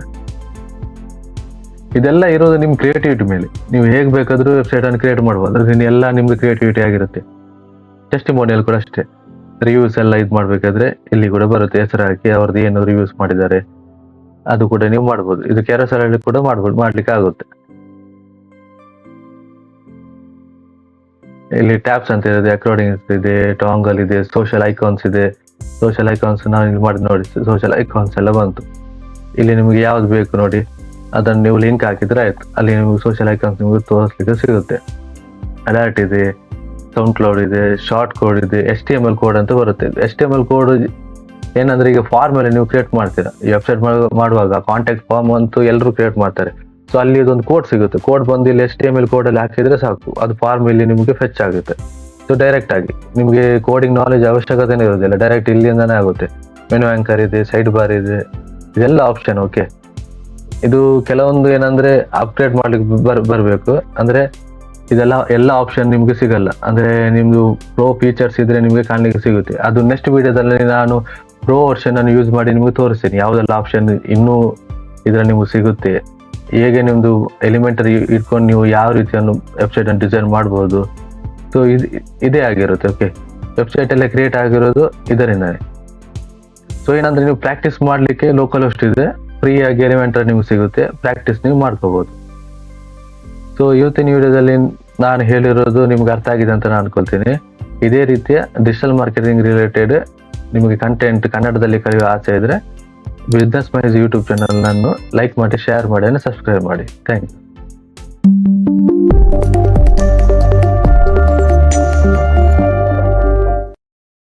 ಇದೆಲ್ಲ ಇರೋದು ನಿಮ್ ಕ್ರಿಯೇಟಿವಿಟಿ ಮೇಲೆ. ನೀವು ಹೇಗೆ ಬೇಕಾದ್ರೂ ವೆಬ್ಸೈಟ್ ಅನ್ನು ಕ್ರಿಯೇಟ್ ಮಾಡ್ಬೋದು. ಅದ್ರಿಂದ ಎಲ್ಲ ನಿಮ್ದು ಕ್ರಿಯೇಟಿವಿಟಿ ಆಗಿರುತ್ತೆ. ಟೆಸ್ಟಿಮೋನಿಯಲ್ ಕೂಡ ಅಷ್ಟೇ. ರಿವ್ಯೂಸ್ ಎಲ್ಲ ಇದು ಮಾಡ್ಬೇಕಾದ್ರೆ ಇಲ್ಲಿ ಕೂಡ ಬರುತ್ತೆ, ಹೆಸರು ಹಾಕಿ ಅವ್ರದ್ದು ಏನು ರಿವ್ಯೂಸ್ ಮಾಡಿದ್ದಾರೆ ಅದು ಕೂಡ ನೀವು ಮಾಡ್ಬೋದು. ಇದು ಕ್ಯಾರಸಲ್ ಅಲ್ಲಿ ಕೂಡ ಮಾಡ್ಲಿಕ್ಕೆ ಆಗುತ್ತೆ. ಇಲ್ಲಿ ಟ್ಯಾಬ್ಸ್ ಅಂತ ಇದೆ, ಅಕ್ರಾಡಿಂಗ್ಸ್ ಇದೆ, ಟಾಂಗಲ್ ಇದೆ, ಸೋಷಿಯಲ್ ಐಕಾನ್ಸ್ ಇದೆ. ಸೋಷಿಯಲ್ ಐಕಾನ್ಸ್ ನಾನು ಇಲ್ಲಿ ಮಾಡಿ ನೋಡಿ, ಸೋಷಿಯಲ್ ಐಕಾನ್ಸ್ ಎಲ್ಲ ಬಂತು. ಇಲ್ಲಿ ನಿಮ್ಗೆ ಯಾವ್ದು ಬೇಕು ನೋಡಿ ಅದನ್ನು ನೀವು ಲಿಂಕ್ ಹಾಕಿದ್ರೆ ಆಯ್ತು. ಅಲ್ಲಿ ನಿಮ್ಗೆ ಸೋಷಿಯಲ್ ಐಕಾನ್ಸ್ ನಿಮ್ಗೆ ತೋರಿಸ್ಲಿಕ್ಕೆ ಸಿಗುತ್ತೆ. ಅಲರ್ಟ್ ಇದೆ, ಸೌಂಡ್ ಕ್ಲೌಡ್ ಇದೆ, ಶಾರ್ಟ್ ಕೋಡ್ ಇದೆ, HTML ಕೋಡ್ ಅಂತ ಬರುತ್ತೆ. HTML ಕೋಡ್ ಏನಂದ್ರೆ ಈಗ ಫಾರ್ಮ್ ಅಲ್ಲಿ ನೀವು ಕ್ರಿಯೇಟ್ ಮಾಡ್ತೀರಾ. ಈ ವೆಬ್ಸೈಟ್ ಮಾಡುವಾಗ ಕಾಂಟ್ಯಾಕ್ಟ್ ಫಾರ್ಮ್ ಅಂತೂ ಎಲ್ಲರೂ ಕ್ರಿಯೇಟ್ ಮಾಡ್ತಾರೆ. ಸೊ ಅಲ್ಲಿ ಇದೊಂದು ಕೋಡ್ ಸಿಗುತ್ತೆ. ಕೋಡ್ ಬಂದು ಇಲ್ಲಿ HTML ಕೋಡ್ ಅಲ್ಲಿ ಹಾಕಿದ್ರೆ ಸಾಕು, ಅದು ಫಾರ್ಮ್ ಇಲ್ಲಿ ನಿಮಗೆ ಫೆಚ್ ಆಗುತ್ತೆ. ಸೊ ಡೈರೆಕ್ಟ್ ಆಗಿ ನಿಮಗೆ ಕೋಡಿಂಗ್ ನಾಲೆಜ್ ಅವಶ್ಯಕತೆನೇ ಇರೋದಿಲ್ಲ, ಡೈರೆಕ್ಟ್ ಇಲ್ಲಿಂದಾನೇ ಆಗುತ್ತೆ. ಮೆನು ಆಂಕರ್ ಇದೆ, ಸೈಡ್ ಬಾರ್ ಇದೆ, ಇದೆಲ್ಲ ಆಪ್ಷನ್. ಓಕೆ, ಇದು ಕೆಲವೊಂದು ಏನಂದ್ರೆ ಅಪ್ಗ್ರೇಡ್ ಮಾಡ್ಲಿಕ್ಕೆ ಬರಬೇಕು. ಅಂದ್ರೆ ಎಲ್ಲ ಆಪ್ಷನ್ ನಿಮ್ಗೆ ಸಿಗಲ್ಲ. ಅಂದ್ರೆ ನಿಮ್ದು ಪ್ರೋ ಫೀಚರ್ಸ್ ಇದ್ರೆ ನಿಮ್ಗೆ ಕಾಣ್ಲಿಕ್ಕೆ ಸಿಗುತ್ತೆ. ಅದು ನೆಕ್ಸ್ಟ್ ವಿಡಿಯೋದಲ್ಲಿ ನಾನು ಪ್ರೋ ವರ್ಷನ್ ಅನ್ನು ಯೂಸ್ ಮಾಡಿ ನಿಮ್ಗೆ ತೋರಿಸ್ತೀನಿ ಯಾವ್ದೆಲ್ಲ ಆಪ್ಷನ್ ಇನ್ನೂ ಇದ್ರಲ್ಲಿ ನಿಮ್ಗೆ ಸಿಗುತ್ತೆ, ಹೇಗೆ ನಿಮ್ದು ಎಲಿಮೆಂಟರಿ ಇಟ್ಕೊಂಡು ನೀವು ಯಾವ ರೀತಿಯನ್ನು ವೆಬ್ಸೈಟ್ ಅನ್ನು ಡಿಸೈನ್ ಮಾಡ್ಬೋದು. ಸೊ ಇದೇ ಆಗಿರುತ್ತೆ. ಓಕೆ, ವೆಬ್ಸೈಟ್ ಎಲ್ಲ ಕ್ರಿಯೇಟ್ ಆಗಿರೋದು ಇದರಿಂದಾನೆ. ಸೊ ಏನಂದ್ರೆ ನೀವು ಪ್ರಾಕ್ಟೀಸ್ ಮಾಡ್ಲಿಕ್ಕೆ ಲೋಕಲ್ ಹೋಸ್ಟ್ ಇದೆ, ಫ್ರೀ ಆಗಿ ಎಲಿಮೆಂಟರಿ ನಿಮ್ಗೆ ಸಿಗುತ್ತೆ, ಪ್ರಾಕ್ಟೀಸ್ ನೀವು ಮಾಡ್ಕೋಬಹುದು. ಸೊ ಇವತ್ತಿನ ವಿಡಿಯೋದಲ್ಲಿ ನಾನು ಹೇಳಿರೋದು ನಿಮ್ಗೆ ಅರ್ಥ ಆಗಿದೆ ಅಂತ ನಾನು ಅನ್ಕೊಳ್ತೀನಿ. ಇದೇ ರೀತಿಯ ಡಿಜಿಟಲ್ ಮಾರ್ಕೆಟಿಂಗ್ ರಿಲೇಟೆಡ್ ನಿಮಗೆ ಕಂಟೆಂಟ್ ಕನ್ನಡದಲ್ಲಿ ಕಲಿಯುವ ಆಸೆ ಇದ್ರೆ ಬಿಸ್ನೆಸ್ ಮೈಸ್ ಯೂಟ್ಯೂಬ್ ಚಾನಲ್ ಅನ್ನು ಲೈಕ್ ಮಾಡಿ, ಶೇರ್ ಮಾಡಿ, ಸಬ್ಸ್ಕ್ರೈಬ್ ಮಾಡಿ. Thank you.